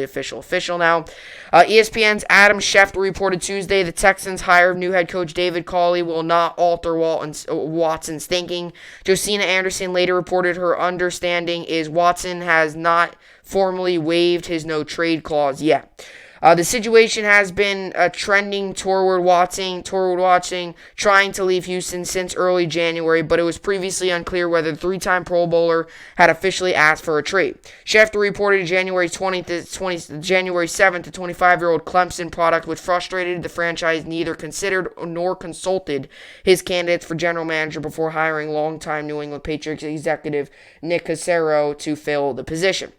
[SPEAKER 1] now. ESPN's Adam Schefter reported Tuesday the Texans hire new head coach David Culley will not alter Watson's thinking. Josina Anderson later reported her understanding is Watson has not formally waived his no-trade clause yet. The situation has been trending toward Watson trying to leave Houston since early January, but it was previously unclear whether the 3-time Pro Bowler had officially asked for a trade. Schefter reported January 7th, the 25-year-old Clemson product, which frustrated the franchise neither considered nor consulted his candidates for general manager before hiring longtime New England Patriots executive Nick Caserio to fill the position.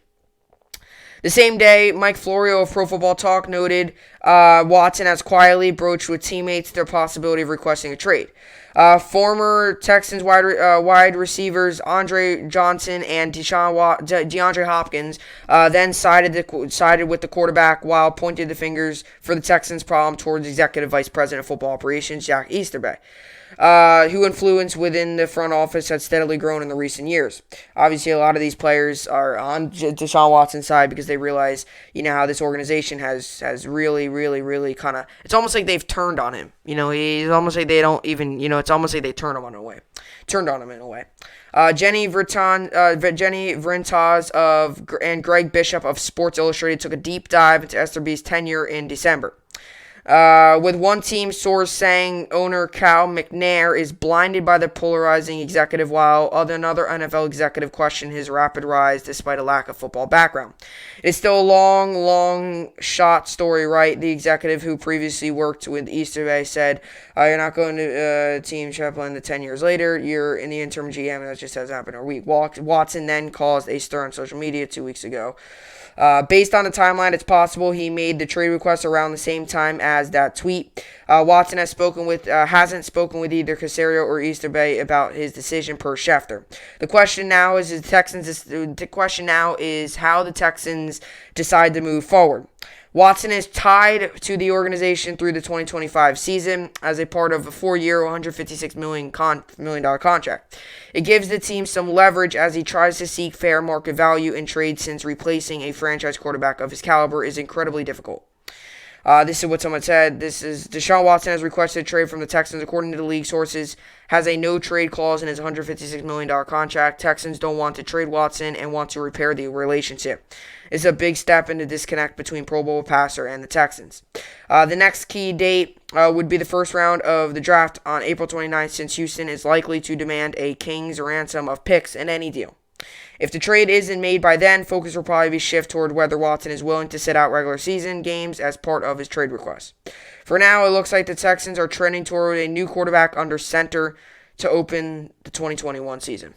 [SPEAKER 1] The same day, Mike Florio of Pro Football Talk noted Watson has quietly broached with teammates their possibility of requesting a trade. Former Texans wide receivers Andre Johnson and DeAndre Hopkins then sided with the quarterback while pointed the fingers for the Texans' problem towards Executive Vice President of Football Operations Jack Easterby. who influence within the front office has steadily grown in the recent years. Obviously, a lot of these players are on Deshaun Watson's side because they realize, how this organization has really, really, really kind of, it's almost like they've turned on him. He's almost like they don't even, it's almost like they turned on him in a way. Jenny Vrentas and Greg Bishop of Sports Illustrated took a deep dive into SRB's tenure in December. With one team source saying owner Cal McNair is blinded by the polarizing executive, while another NFL executive questioned his rapid rise despite a lack of football background. It's still a long shot story, right? The executive who previously worked with Easter Bay said, you're not going to Team Chaplin 10 years later. You're in the interim GM, and that just hasn't happened in a week. Watson then caused a stir on social media 2 weeks ago. Based on the timeline, it's possible he made the trade request around the same time as that tweet. Watson hasn't spoken with either Caserio or Easter Bay about his decision, per Schefter. The question now is how the Texans decide to move forward. Watson is tied to the organization through the 2025 season as a part of a 4-year, $156 million contract. It gives the team some leverage as he tries to seek fair market value in trade, since replacing a franchise quarterback of his caliber is incredibly difficult. This is what someone said. This is Deshaun Watson has requested a trade from the Texans. According to the league sources, has a no-trade clause in his $156 million contract. Texans don't want to trade Watson and want to repair the relationship. It's a big step in the disconnect between Pro Bowl passer and the Texans. The next key date would be the first round of the draft on April 29th, since Houston is likely to demand a king's ransom of picks in any deal. If the trade isn't made by then, focus will probably be shift toward whether Watson is willing to sit out regular season games as part of his trade request. For now, it looks like the Texans are trending toward a new quarterback under center to open the 2021 season.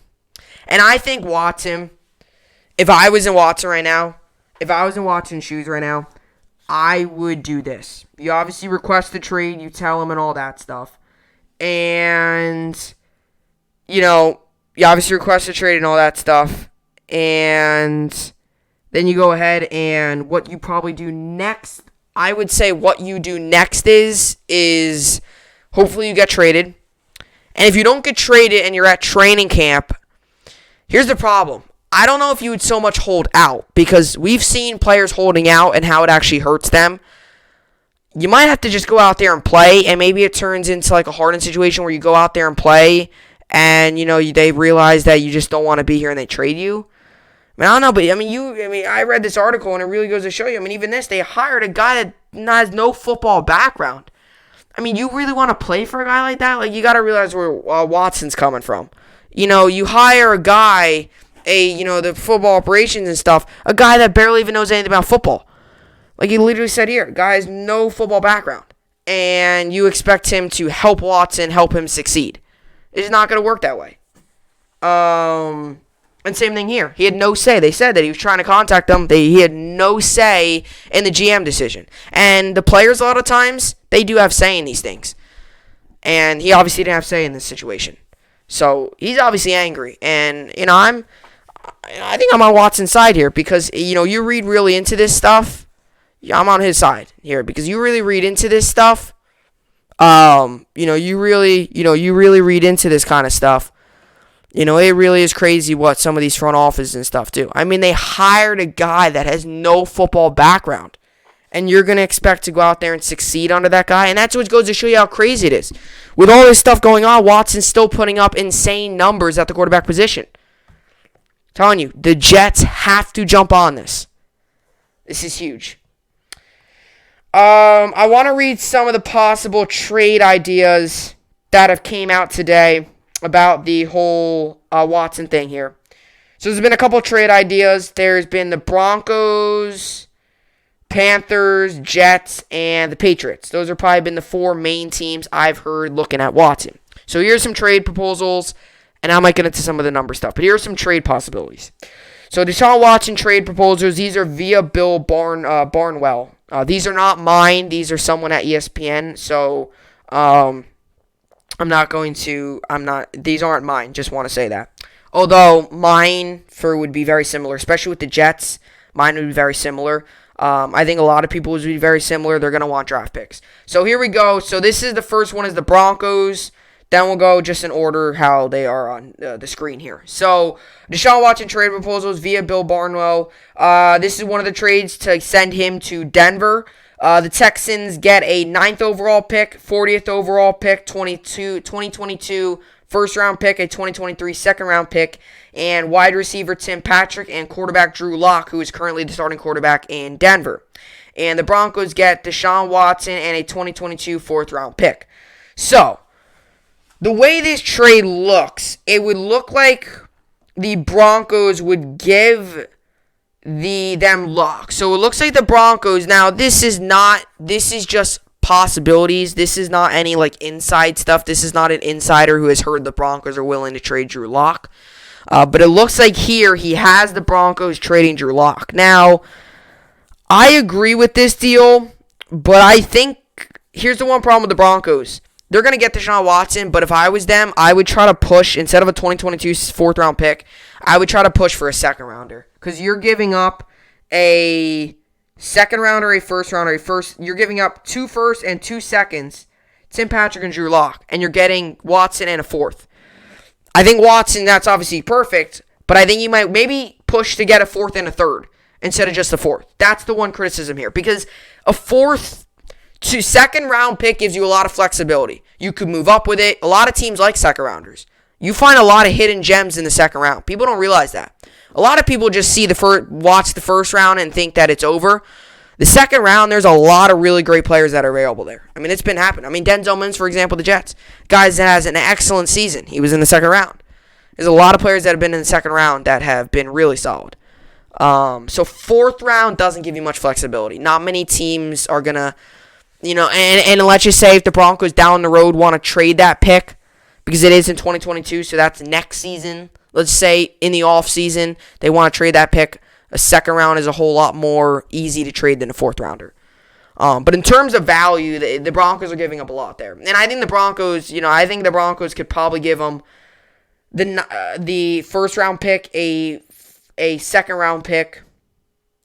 [SPEAKER 1] And I think Watson, if I was in Watson's shoes right now, I would do this. You obviously request the trade, you tell him and all that stuff. And, you obviously request a trade and all that stuff. And then you go ahead and what you probably do next, I would say what you do next is hopefully you get traded. And if you don't get traded and you're at training camp, here's the problem. I don't know if you would so much hold out, because we've seen players holding out and how it actually hurts them. You might have to just go out there and play, and maybe it turns into like a Harden situation where you go out there and play, and they realize that you just don't want to be here and they trade you. I don't know, but I read this article and it really goes to show you. Even this, they hired a guy that has no football background. You really want to play for a guy like that? You got to realize where Watson's coming from. You hire a guy, the football operations and stuff, a guy that barely even knows anything about football. Like he literally said here, guy has no football background. And you expect him to help Watson, help him succeed. It's not going to work that way. And same thing here. He had no say. They said that he was trying to contact them. He had no say in the GM decision. And the players, a lot of times, they do have say in these things. And he obviously didn't have say in this situation. So he's obviously angry. And, I think I'm on Watson's side here because, you read really into this stuff. Yeah, I'm on his side here because you really read into this stuff. You really read into this kind of stuff. It really is crazy what some of these front offices and stuff do. They hired a guy that has no football background. And you're going to expect to go out there and succeed under that guy. And that's what goes to show you how crazy it is. With all this stuff going on, Watson's still putting up insane numbers at the quarterback position. I'm telling you, the Jets have to jump on this. This is huge. I want to read some of the possible trade ideas that have came out today about the whole Watson thing here. So there's been a couple trade ideas. There's been the Broncos, Panthers, Jets, and the Patriots. Those have probably been the four main teams I've heard looking at Watson. So here's some trade proposals, and I might get into some of the number stuff. But here are some trade possibilities. So Deshaun Watson trade proposals. These are via Bill Barnwell. These are not mine. These are someone at ESPN. So these aren't mine. Just want to say that. Although mine would be very similar, especially with the Jets. Mine would be very similar. I think a lot of people would be very similar. They're going to want draft picks. So here we go. So this is the first one is the Broncos Then we'll go just in order how they are on the screen here. So, Deshaun Watson trade proposals via Bill Barnwell. This is one of the trades to send him to Denver. The Texans get a 9th overall pick, 40th overall pick, 2022 first-round pick, a 2023 second-round pick, and wide receiver Tim Patrick and quarterback Drew Lock, who is currently the starting quarterback in Denver. And the Broncos get Deshaun Watson and a 2022 4th-round pick. So, the way this trade looks, it would look like the Broncos would give them Lock. So it looks like the Broncos, now this is just possibilities. This is not any inside stuff. This is not an insider who has heard the Broncos are willing to trade Drew Lock. But it looks like here he has the Broncos trading Drew Lock. Now, I agree with this deal, but I think here's the one problem with the Broncos. They're going to get Deshaun Watson, but if I was them, I would try to push, instead of a 2022 4th-round pick, I would try to push for a second-rounder. Because you're giving up a second-rounder, a first-rounder, you're giving up 2 firsts and 2 seconds, Tim Patrick and Drew Lock, and you're getting Watson and a 4th. I think Watson, that's obviously perfect, but I think you might maybe push to get a 4th and a 3rd instead of just a 4th. That's the one criticism here, because a 4th to second-round pick gives you a lot of flexibility. You could move up with it. A lot of teams like second-rounders. You find a lot of hidden gems in the second round. People don't realize that. A lot of people just watch the first round and think that it's over. The second round, there's a lot of really great players that are available there. I mean, it's been happening. I mean, Denzel Mims, for example, the Jets. Guys that has an excellent season. He was in the second round. There's a lot of players that have been in the second round that have been really solid. So 4th round doesn't give you much flexibility. Not many teams are going to, and let's just say if the Broncos down the road want to trade that pick, because it is in 2022, so that's next season. Let's say in the offseason, they want to trade that pick. A second round is a whole lot more easy to trade than a 4th rounder. But in terms of value, the Broncos are giving up a lot there. And I think the Broncos, could probably give them the first round pick, a second round pick,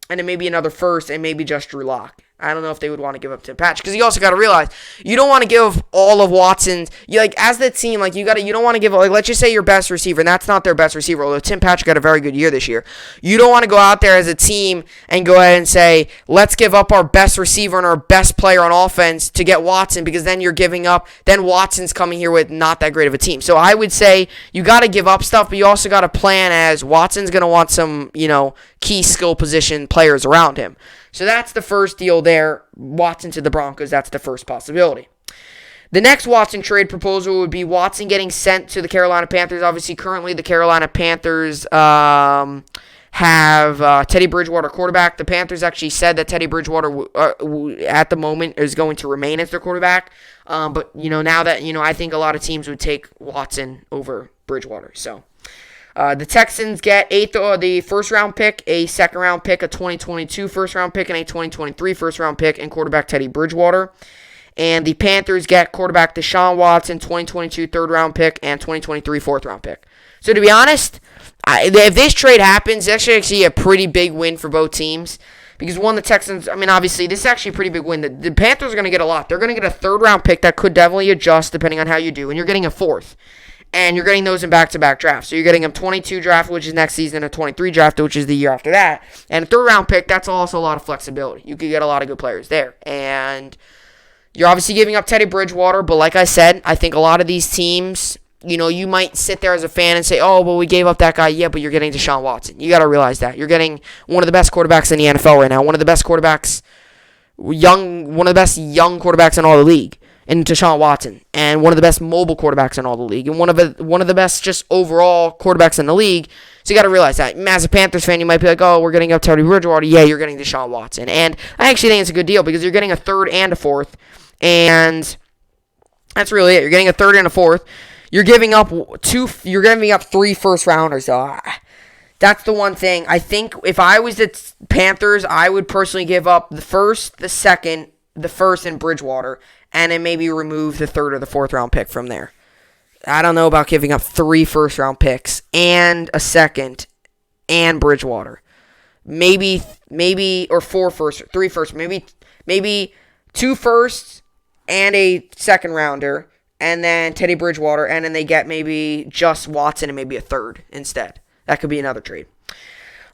[SPEAKER 1] and then maybe another first, and maybe just Drew Lock. I don't know if they would want to give up Tim Patrick, because you also got to realize you don't want to give all of Watson's. As the team, you don't want to give let's just say your best receiver, and that's not their best receiver. Although Tim Patrick had a very good year this year, you don't want to go out there as a team and go ahead and say, let's give up our best receiver and our best player on offense to get Watson, because then you're giving up. Then Watson's coming here with not that great of a team. So I would say you got to give up stuff, but you also got to plan as Watson's going to want some key skill position players around him. So that's the first deal there. Watson to the Broncos, that's the first possibility. The next Watson trade proposal would be Watson getting sent to the Carolina Panthers. Obviously, currently the Carolina Panthers have Teddy Bridgewater quarterback. The Panthers actually said that Teddy Bridgewater at the moment is going to remain as their quarterback. But, now that, I think a lot of teams would take Watson over Bridgewater. So the Texans get the first-round pick, a second-round pick, a 2022 first-round pick, and a 2023 first-round pick, and quarterback Teddy Bridgewater. And the Panthers get quarterback Deshaun Watson, 2022 third-round pick, and 2023 fourth-round pick. So to be honest, if this trade happens, it's actually a pretty big win for both teams. Because the Texans, obviously, this is actually a pretty big win. The Panthers are going to get a lot. They're going to get a third-round pick that could definitely adjust depending on how you do. And you're getting a 4th. And you're getting those in back-to-back drafts. So you're getting a 22 draft, which is next season, a 23 draft, which is the year after that. And a third-round pick, that's also a lot of flexibility. You could get a lot of good players there. And you're obviously giving up Teddy Bridgewater, but like I said, I think a lot of these teams, you might sit there as a fan and say, oh, well, we gave up that guy. Yeah, but you're getting Deshaun Watson. You got to realize that. You're getting one of the best quarterbacks in the NFL right now, one of the best young quarterbacks in all the league. And Deshaun Watson, and one of the best mobile quarterbacks in all the league, and one of the best just overall quarterbacks in the league. So you got to realize that. As a Panthers fan, you might be like, oh, we're getting up Teddy Bridgewater. Yeah, you're getting Deshaun Watson. And I actually think it's a good deal because you're getting a 3rd and a 4th, and that's really it. You're getting a 3rd and a 4th. You're giving up 3 first-rounders, though. That's the one thing. I think if I was the Panthers, I would personally give up the 1st, the 2nd, the 1st, and Bridgewater, and then maybe remove the 3rd or the 4th-round pick from there. I don't know about giving up 3 first-round picks and a 2nd and Bridgewater. Maybe or 4 first, 3 first, maybe 2 firsts and a 2nd rounder and then Teddy Bridgewater, and then they get maybe just Watson and maybe a third instead. That could be another trade.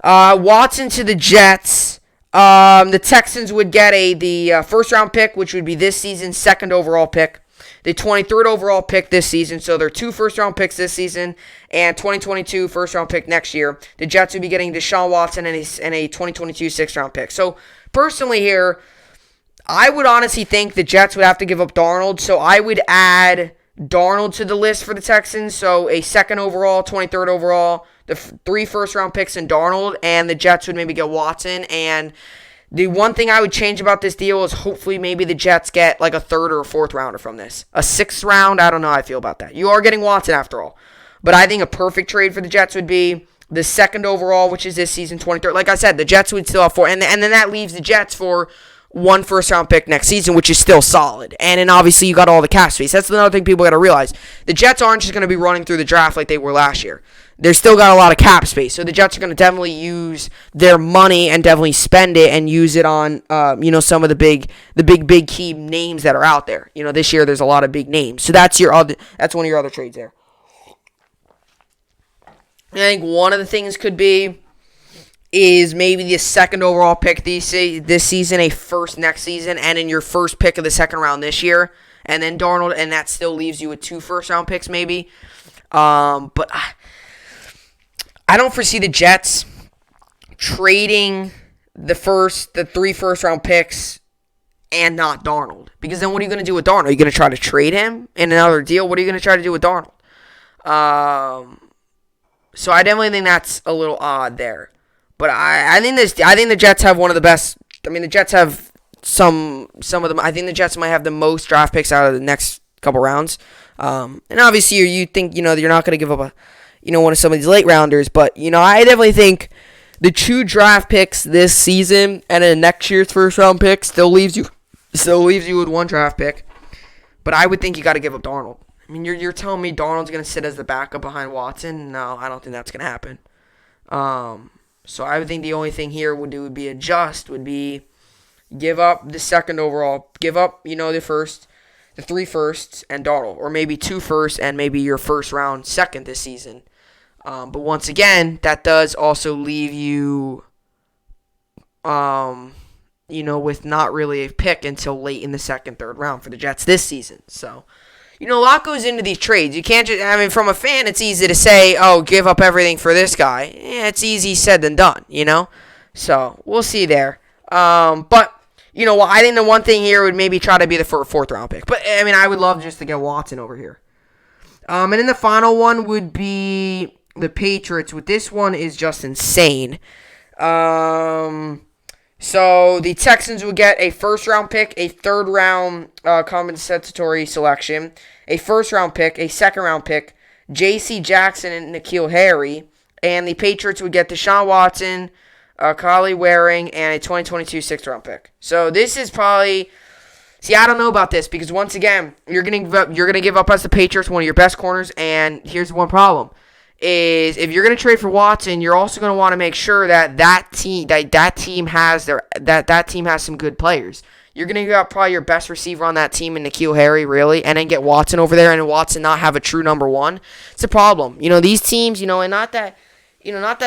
[SPEAKER 1] Watson to the Jets. The Texans would get the first-round pick, which would be this season's second overall pick. The 23rd overall pick this season, so they're 2 first-round picks this season, and 2022 first-round pick next year. The Jets would be getting Deshaun Watson and a 2022 sixth-round pick. So, personally here, I would honestly think the Jets would have to give up Darnold, so I would add Darnold to the list for the Texans. So, a second overall, 23rd overall, the 3 first-round picks in Darnold, and the Jets would maybe get Watson. And the one thing I would change about this deal is hopefully maybe the Jets get like a 3rd or a 4th rounder from this. A 6th round, I don't know how I feel about that. You are getting Watson after all. But I think a perfect trade for the Jets would be the 2nd overall, which is this season, 23rd. Like I said, the Jets would still have 4. And then that leaves the Jets for 1 first-round pick next season, which is still solid. And then obviously you got all the cap space. That's another thing people got to realize. The Jets aren't just going to be running through the draft like they were last year. They're still got a lot of cap space, so the Jets are going to definitely use their money and definitely spend it and use it on, some of the big key names that are out there. This year there's a lot of big names, so that's one of your other trades there. And I think one of the things could be is maybe the 2nd overall pick this season, a first next season, and in your first pick of the 2nd round this year, and then Darnold, and that still leaves you with 2 first-round picks maybe. But I don't foresee the Jets trading the 3 first-round picks and not Darnold. Because then what are you going to do with Darnold? Are you going to try to trade him in another deal? What are you going to try to do with Darnold? So I definitely think that's a little odd there. But I think the Jets have one of the best. I mean, the Jets have some of them. I think the Jets might have the most draft picks out of the next couple rounds. And obviously you think, you're not going to give up one of some of these late rounders, but I definitely think the 2 draft picks this season and then next year's first round pick still leaves you with 1 draft pick. But I would think you got to give up Darnold. I mean, you're telling me Darnold's going to sit as the backup behind Watson? No, I don't think that's going to happen. So I would think the only thing here would be give up the 2nd overall, give up the 3 firsts and Darnold, or maybe 2 firsts and maybe your first round 2nd this season. But once again, that does also leave you, with not really a pick until late in the 2nd, 3rd round for the Jets this season. So, a lot goes into these trades. You can't just, from a fan, it's easy to say, oh, give up everything for this guy. Yeah, it's easy said than done, So, we'll see there. But, I think the one thing here would maybe try to be the 4th round pick. But, I would love just to get Watson over here. And then the final one would be the Patriots. With this one is just insane. So the Texans would get a 1st round pick, a 3rd round compensatory selection, a 1st round pick, a 2nd round pick, J.C. Jackson and N'Keal Harry, and the Patriots would get Deshaun Watson, Kylie Waring, and a 2022 6th round pick. So this is probably. See, I don't know about this because once again, you're gonna give up as the Patriots one of your best corners, and here's one problem: is if you're gonna trade for Watson, you're also gonna want to make sure that team has some good players. You're gonna get probably your best receiver on that team in N'Keal Harry, really, and then get Watson over there, and Watson not have a true number 1. It's a problem. These teams, and not that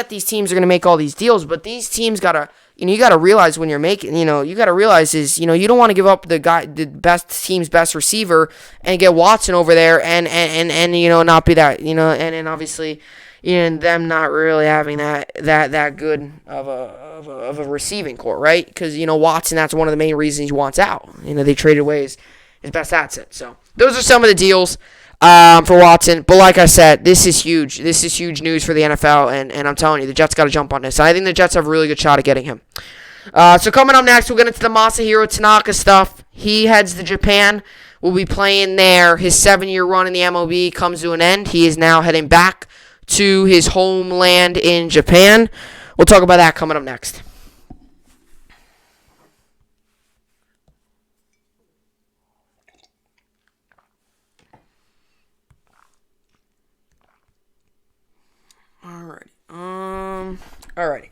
[SPEAKER 1] these teams are gonna make all these deals, but these teams gotta. You got to realize when you're making, you got to realize is, you don't want to give up the best team's best receiver and get Watson over there and not be that, and obviously, them not really having that good of a receiving core, right? Because, Watson, that's one of the main reasons he wants out. They traded away his best asset. So those are some of the deals for Watson. But like I said, this is huge. This is huge news for the NFL, and I'm telling you, the Jets got to jump on this. I think the Jets have a really good shot at getting him. So coming up next, we'll get into the Masahiro Tanaka stuff. He heads to Japan. We'll be playing there. His 7-year run in the MLB comes to an end. He is now heading back to his homeland in Japan. We'll talk about that coming up next. Alrighty.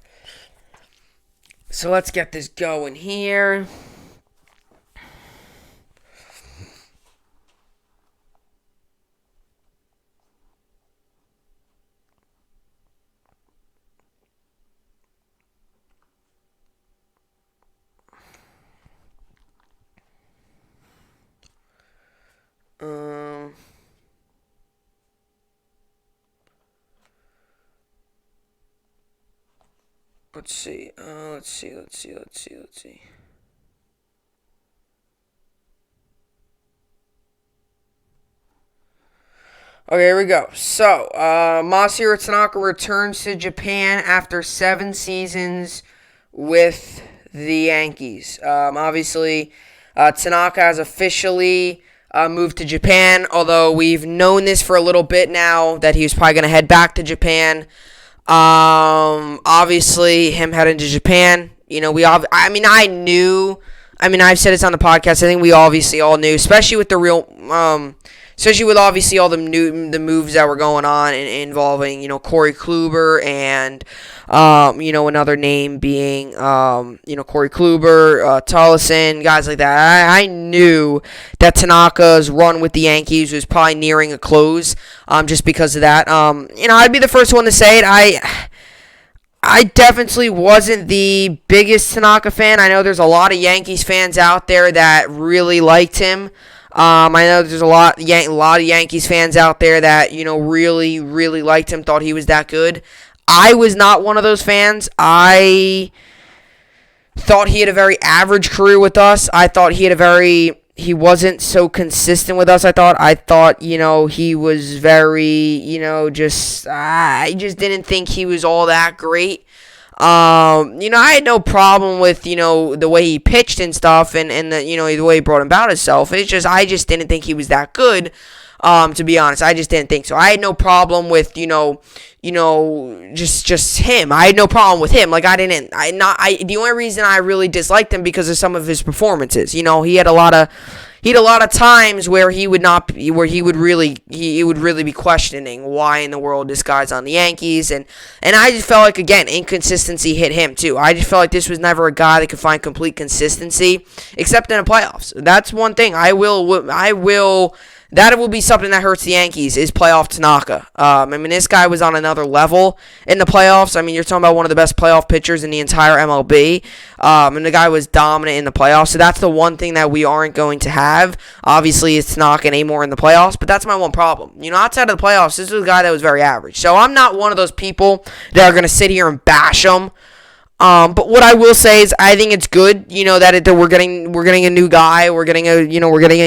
[SPEAKER 1] So let's get this going here. Let's see. Let's see. Okay, here we go. So, Masahiro Tanaka returns to Japan after 7 seasons with the Yankees. Obviously, Tanaka has officially moved to Japan, although we've known this for a little bit now that he was probably going to head back to Japan. Obviously, him heading to Japan, I knew. I've said this on the podcast. I think we obviously all knew, especially with obviously all the moves that were going on involving Corey Kluber and another name being Corey Kluber, Tolleson, guys like that. I knew that Tanaka's run with the Yankees was probably nearing a close just because of that. I'd be the first one to say it. I definitely wasn't the biggest Tanaka fan. I know there's a lot of Yankees fans out there that really liked him. I know there's a lot of Yankees fans out there that really, really liked him, thought he was that good. I was not one of those fans. I thought he had a very average career with us. I thought he wasn't so consistent with us. I thought he was very, I just didn't think he was all that great. I had no problem with, the way he pitched and stuff and the way he brought about himself. It's just, I just didn't think he was that good, to be honest. I just didn't think so. I had no problem with, just him. I had no problem with him. Like, the only reason I really disliked him because of some of his performances. He had a lot of times where he would really be questioning why in the world this guy's on the Yankees, and I just felt like, again, inconsistency hit him too. I just felt like this was never a guy that could find complete consistency except in the playoffs. That's one thing that will be something that hurts the Yankees is playoff Tanaka. This guy was on another level in the playoffs. You're talking about one of the best playoff pitchers in the entire MLB. And the guy was dominant in the playoffs. So that's the one thing that we aren't going to have. Obviously, it's Tanaka and Amore in the playoffs, but that's my one problem. Outside of the playoffs, this was a guy that was very average. So I'm not one of those people that are going to sit here and bash him. But what I will say is I think it's good, that we're getting a new guy, we're getting a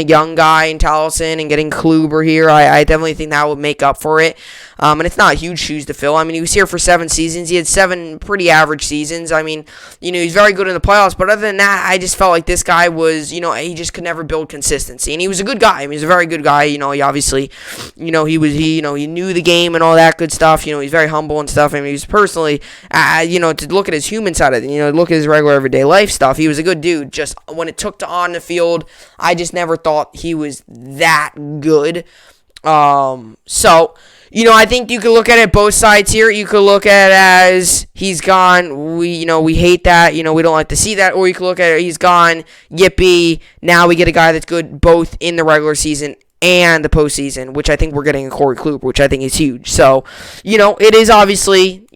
[SPEAKER 1] young guy in Tolleson and getting Kluber here. I definitely think that would make up for it. And it's not huge shoes to fill. He was here for 7 seasons. He had 7 pretty average seasons. He's very good in the playoffs. But other than that, I just felt like this guy was, he just could never build consistency. And he was a good guy. He was a very good guy. He obviously, he knew the game and all that good stuff. He's very humble and stuff. He was personally, to look at his human side of it, look at his regular everyday life stuff. He was a good dude. Just when it took to on the field, I just never thought he was that good. I think you could look at it both sides here. You could look at it as he's gone. We hate that. We don't like to see that. Or you could look at it, he's gone. Yippee. Now we get a guy that's good both in the regular season and the postseason, which I think we're getting a Corey Kluber, which I think is huge. So, it is obviously,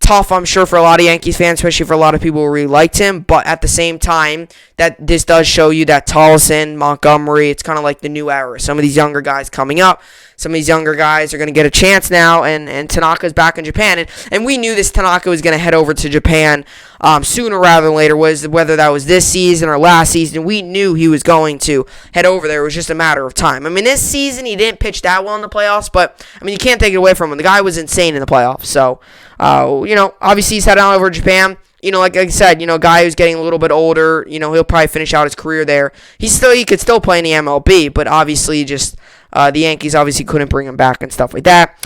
[SPEAKER 1] tough, I'm sure, for a lot of Yankees fans, especially for a lot of people who really liked him. But at the same time, that this does show you that Tolleson, Montgomery, it's kind of like the new era. Some of these younger guys coming up, some of these younger guys are going to get a chance now, and Tanaka's back in Japan. And we knew this Tanaka was going to head over to Japan sooner rather than later, whether that was this season or last season. We knew he was going to head over there. It was just a matter of time. This season he didn't pitch that well in the playoffs, but, you can't take it away from him. The guy was insane in the playoffs. So, obviously he's heading on over to Japan. Like I said, a guy who's getting a little bit older, he'll probably finish out his career there. He could still play in the MLB, but obviously just the Yankees obviously couldn't bring him back and stuff like that.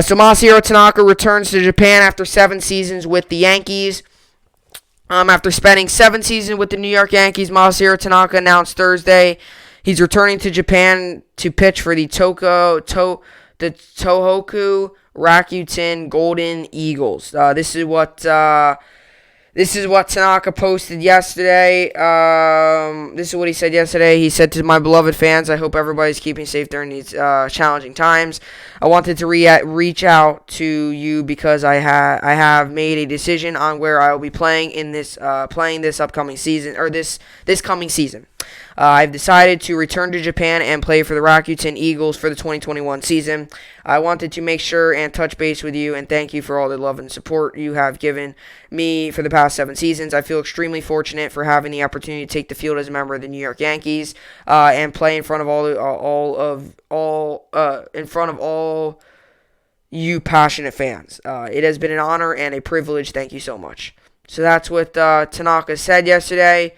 [SPEAKER 1] So Masahiro Tanaka returns to Japan after 7 seasons with the Yankees. After spending 7 seasons with the New York Yankees, Masahiro Tanaka announced Thursday he's returning to Japan to pitch for the Tohoku Rakuten Golden Eagles. This is what Tanaka posted yesterday. This is what he said yesterday. He said to my beloved fans, I hope everybody's keeping safe during these challenging times. I wanted to reach out to you because I have made a decision on where I will be playing in this upcoming season, or this coming season. I've decided to return to Japan and play for the Rakuten Eagles for the 2021 season. I wanted to make sure and touch base with you and thank you for all the love and support you have given me for the past 7 seasons. I feel extremely fortunate for having the opportunity to take the field as a member of the New York Yankees and play in front of all you passionate fans. It has been an honor and a privilege. Thank you so much. So that's what Tanaka said yesterday.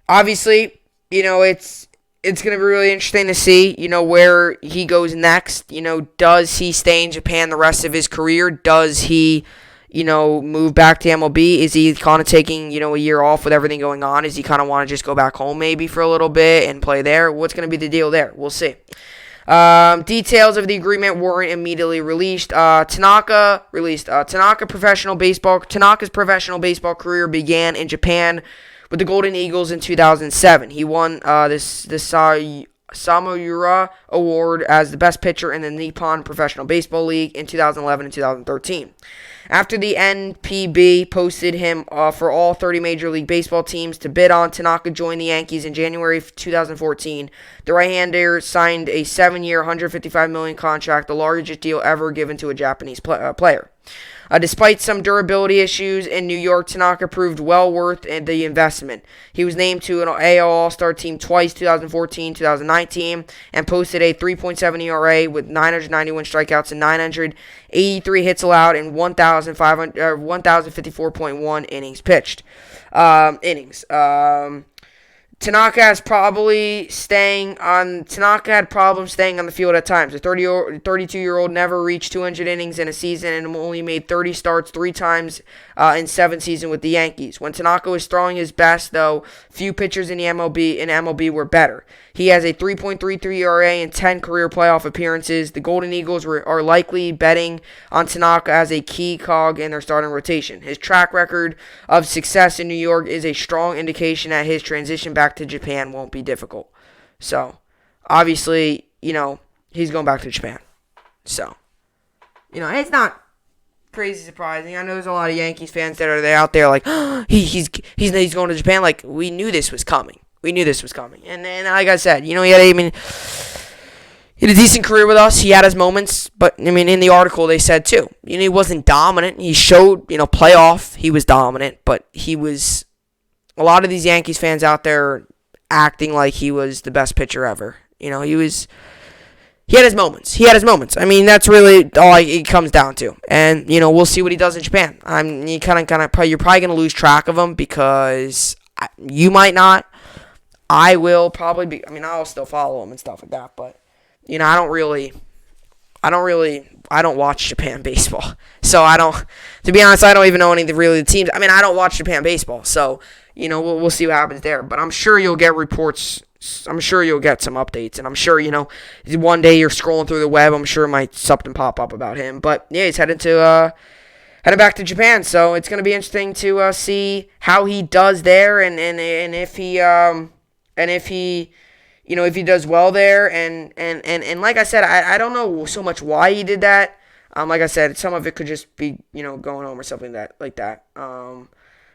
[SPEAKER 1] Obviously, it's going to be really interesting to see, where he goes next. Does he stay in Japan the rest of his career? Does he, move back to MLB? Is he kind of taking, a year off with everything going on? Is he kind of want to just go back home maybe for a little bit and play there? What's going to be the deal there? We'll see. Details of the agreement weren't immediately released. Tanaka's professional baseball career began in Japan with the Golden Eagles in 2007. He won the Samayura Award as the best pitcher in the Nippon Professional Baseball League in 2011 and 2013. After the NPB posted him for all 30 Major League Baseball teams to bid on, Tanaka joined the Yankees in January 2014. The right-hander signed a 7-year, $155 million contract, the largest deal ever given to a Japanese player. Despite some durability issues in New York, Tanaka proved well worth the investment. He was named to an AL All-Star team twice, 2014, 2019, and posted a 3.7 ERA with 991 strikeouts and 983 hits allowed in 1,054.1 innings pitched. Tanaka had problems staying on the field at times. The 32-year-old never reached 200 innings in a season and only made 30 starts 3 times in 7 seasons with the Yankees. When Tanaka was throwing his best, though, few pitchers in MLB were better. He has a 3.33 ERA and 10 career playoff appearances. The Golden Eagles are likely betting on Tanaka as a key cog in their starting rotation. His track record of success in New York is a strong indication that his transition back to Japan won't be difficult. So, obviously, he's going back to Japan. So, it's not crazy surprising. I know there's a lot of Yankees fans that are out there like, he's going to Japan. Like, we knew this was coming. And then, like I said, he had a decent career with us. He had his moments, but, in the article they said, too, he wasn't dominant. He showed, playoff, he was dominant, but he was, a lot of these Yankees fans out there acting like he was the best pitcher ever. He had his moments. That's really all it comes down to. And, we'll see what he does in Japan. You're probably going to lose track of him because you might not. I will probably be. I'll still follow him and stuff like that, but I don't watch Japan baseball. So to be honest, I don't even know any of the teams. I don't watch Japan baseball. So, we'll see what happens there. But I'm sure you'll get reports. I'm sure you'll get some updates. And I'm sure, one day you're scrolling through the web. I'm sure something pop up about him. But yeah, he's headed back to Japan. So it's going to be interesting to see how he does there and if he if he does well there, and like I said, I don't know so much why he did that. Like I said, some of it could just be, going home or something like that.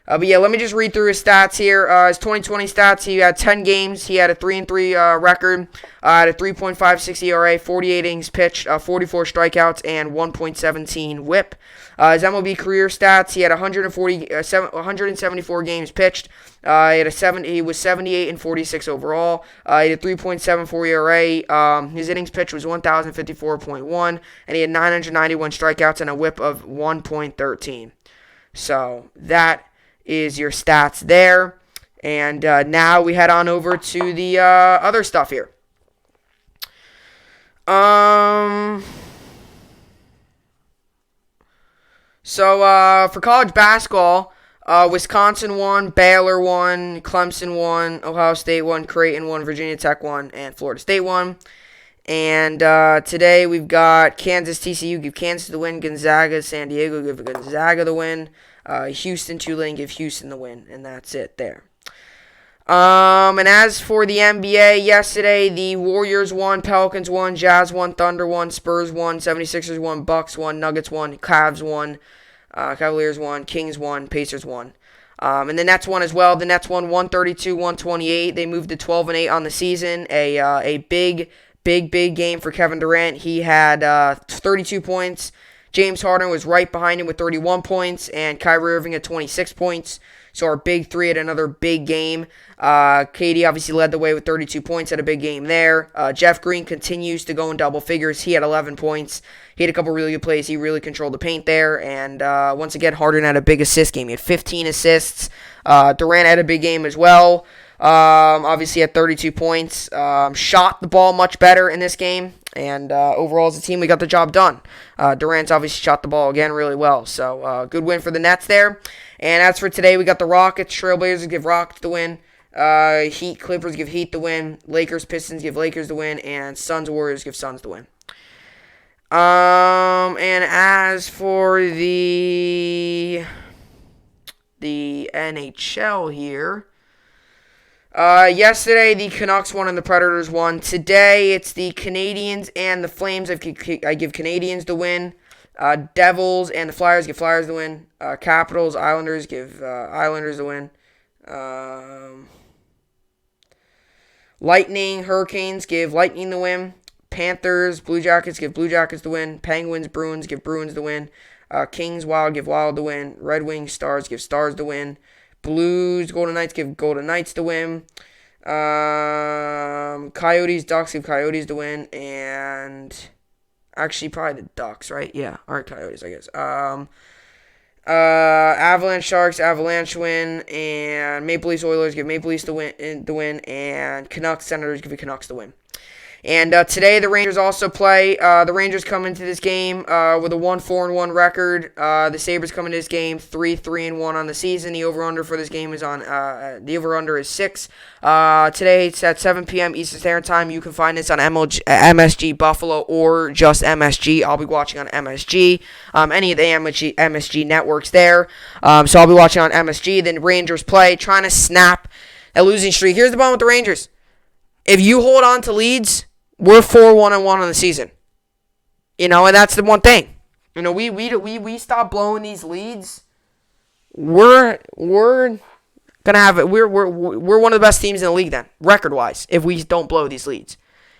[SPEAKER 1] But yeah, let me just read through his stats here. His 2020 stats, he had 10 games. He had a 3-3 record, had a 3.56 ERA, 48 innings pitched, 44 strikeouts, and 1.17 WHIP. His MLB career stats, he had 174 games pitched. He was 78 and 46 overall. He had a 3.74 ERA. His innings pitched was 1,054.1, and he had 991 strikeouts and a WHIP of 1.13. So that is your stats there. And now we head on over to the other stuff here. So for college basketball, Wisconsin won, Baylor won, Clemson won, Ohio State won, Creighton won, Virginia Tech won, and Florida State won. And today we've got Kansas, TCU give Kansas the win, Gonzaga, San Diego give Gonzaga the win, Houston, Tulane give Houston the win, and that's it there. And as for the NBA, yesterday the Warriors won, Pelicans won, Jazz won, Thunder won, Spurs won, 76ers won, Bucks won, Nuggets won, Cavs won, Cavaliers won, Kings won, Pacers won. And the Nets won as well. The Nets won 132-128. They moved to 12-8 on the season. A big game for Kevin Durant. He had 32 points. James Harden was right behind him with 31 points, and Kyrie Irving had 26 points. So our big three had another big game. KD obviously led the way with 32 points, had a big game there. Jeff Green continues to go in double figures. He had 11 points. He had a couple really good plays. He really controlled the paint there. And once again, Harden had a big assist game. He had 15 assists. Durant had a big game as well. Obviously had 32 points. Shot the ball much better in this game. And overall as a team, we got the job done. Durant's obviously shot the ball again really well. So good win for the Nets there. And as for today, we got the Rockets. Trailblazers give Rockets the win. Heat Clippers give Heat the win. Lakers Pistons give Lakers the win. And Suns Warriors give Suns the win. And as for the NHL here, yesterday the Canucks won and the Predators won. Today it's the Canadiens and the Flames. I give Canadiens the win. Devils and the Flyers give Flyers the win. Capitals, Islanders give Islanders the win. Lightning, Hurricanes give Lightning the win. Panthers, Blue Jackets give Blue Jackets the win. Penguins, Bruins give Bruins the win. Kings, Wild give Wild the win. Red Wings, Stars give Stars the win. Blues, Golden Knights give Golden Knights the win. Coyotes, Ducks give Coyotes the win. And actually, probably the Ducks, right? Yeah, aren't Coyotes, I guess. Avalanche, Sharks, Avalanche win. And Maple Leafs, Oilers give Maple Leafs the win. And Canucks, Senators give the Canucks the win. And today the Rangers also play. The Rangers come into this game with a 1-4-1 record. The Sabres come into this game 3-3-1 on the season. The over/under for this game is on. The over/under is 6. Today it's at 7 p.m. Eastern Standard Time. You can find this on MSG Buffalo or just MSG. I'll be watching on MSG. Any of the MSG networks there. So I'll be watching on MSG. Then Rangers play, trying to snap a losing streak. Here's the problem with the Rangers. If you hold on to leads, we're 4-1-1 on the season. And that's the one thing. We stop blowing these leads. We're gonna have it. We're one of the best teams in the league then, record-wise, if we don't blow these leads.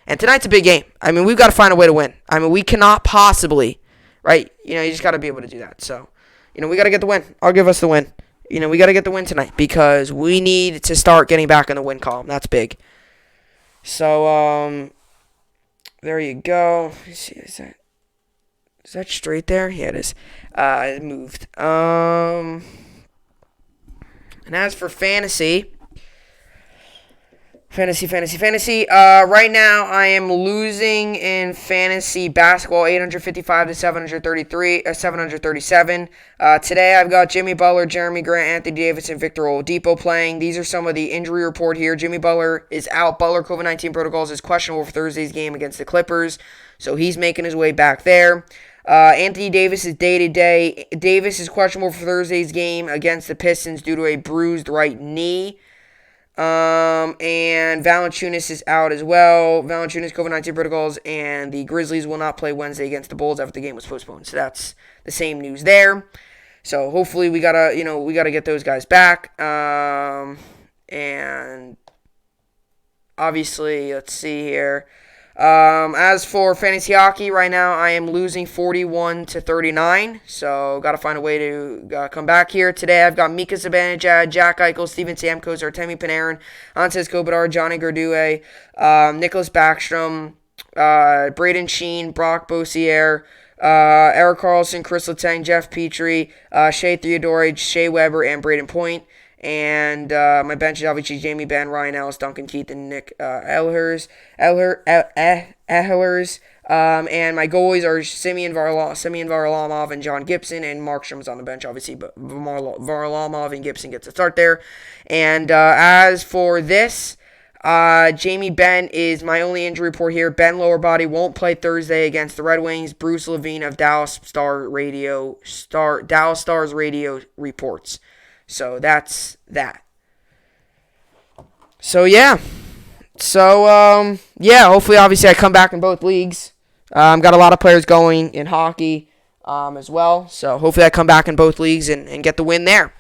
[SPEAKER 1] And tonight's a big game. We've got to find a way to win. We cannot possibly, right? You just got to be able to do that. So, we got to get the win. I'll give us the win. We got to get the win tonight because we need to start getting back in the win column. That's big. So, there you go. Let's see, is that straight there? Yeah, it is. It moved. And as for fantasy. Right now, I am losing in fantasy basketball, 855 to 737. Today, I've got Jimmy Butler, Jeremy Grant, Anthony Davis, and Victor Oladipo playing. These are some of the injury report here. Jimmy Butler is out. Butler COVID-19 protocols is questionable for Thursday's game against the Clippers, so he's making his way back there. Anthony Davis is day-to-day. Davis is questionable for Thursday's game against the Pistons due to a bruised right knee. And Valanciunas is out as well. Valanciunas COVID-19 protocols, and the Grizzlies will not play Wednesday against the Bulls after the game was postponed. So that's the same news there. So hopefully we gotta get those guys back. And obviously, let's see here. As for fantasy hockey, right now I am losing 41-39, so got to find a way to come back here. Today I've got Mika Zibanejad, Jack Eichel, Steven Stamkos, Artemi Panarin, Anses Kopitar, Johnny Gardue, Nicholas Backstrom, Braden Sheen, Brock Beausire, Eric Carlson, Chris Letang, Jeff Petrie, Shea Theodore, Shea Weber, and Braden Point. And my bench is obviously Jamie Benn, Ryan Ellis, Duncan Keith, and Nick Ehlers. And my goalies are Simeon Varlamov and John Gibson, and Markstrom's on the bench, obviously, but Varlamov and Gibson gets a start there. And as for this, Jamie Benn is my only injury report here. Ben lower body won't play Thursday against the Red Wings. Bruce Levine of Dallas Stars Radio reports. So that's that. So yeah. Hopefully, obviously, I come back in both leagues. Got a lot of players going in hockey as well. So hopefully I come back in both leagues and get the win there.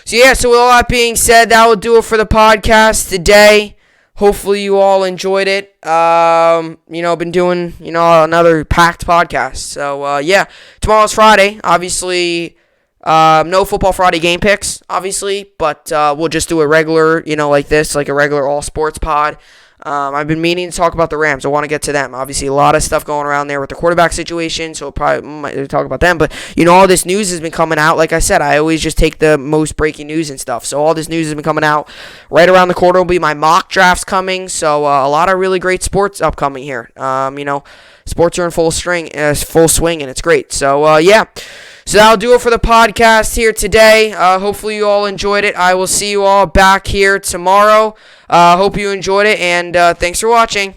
[SPEAKER 1] So with all that being said, that will do it for the podcast today. Hopefully you all enjoyed it. Been doing, another packed podcast. So, tomorrow's Friday. Obviously, no Football Friday game picks, obviously, but we'll just do a regular, like this, like a regular all sports pod. I've been meaning to talk about the Rams. I want to get to them. Obviously, a lot of stuff going around there with the quarterback situation, so we'll probably might talk about them. But, all this news has been coming out. Like I said, I always just take the most breaking news and stuff. So all this news has been coming out. Right around the corner will be my mock drafts coming. So a lot of really great sports upcoming here. Sports are in full swing, and it's great. So, So that'll do it for the podcast here today. Hopefully you all enjoyed it. I will see you all back here tomorrow. Hope you enjoyed it, and thanks for watching.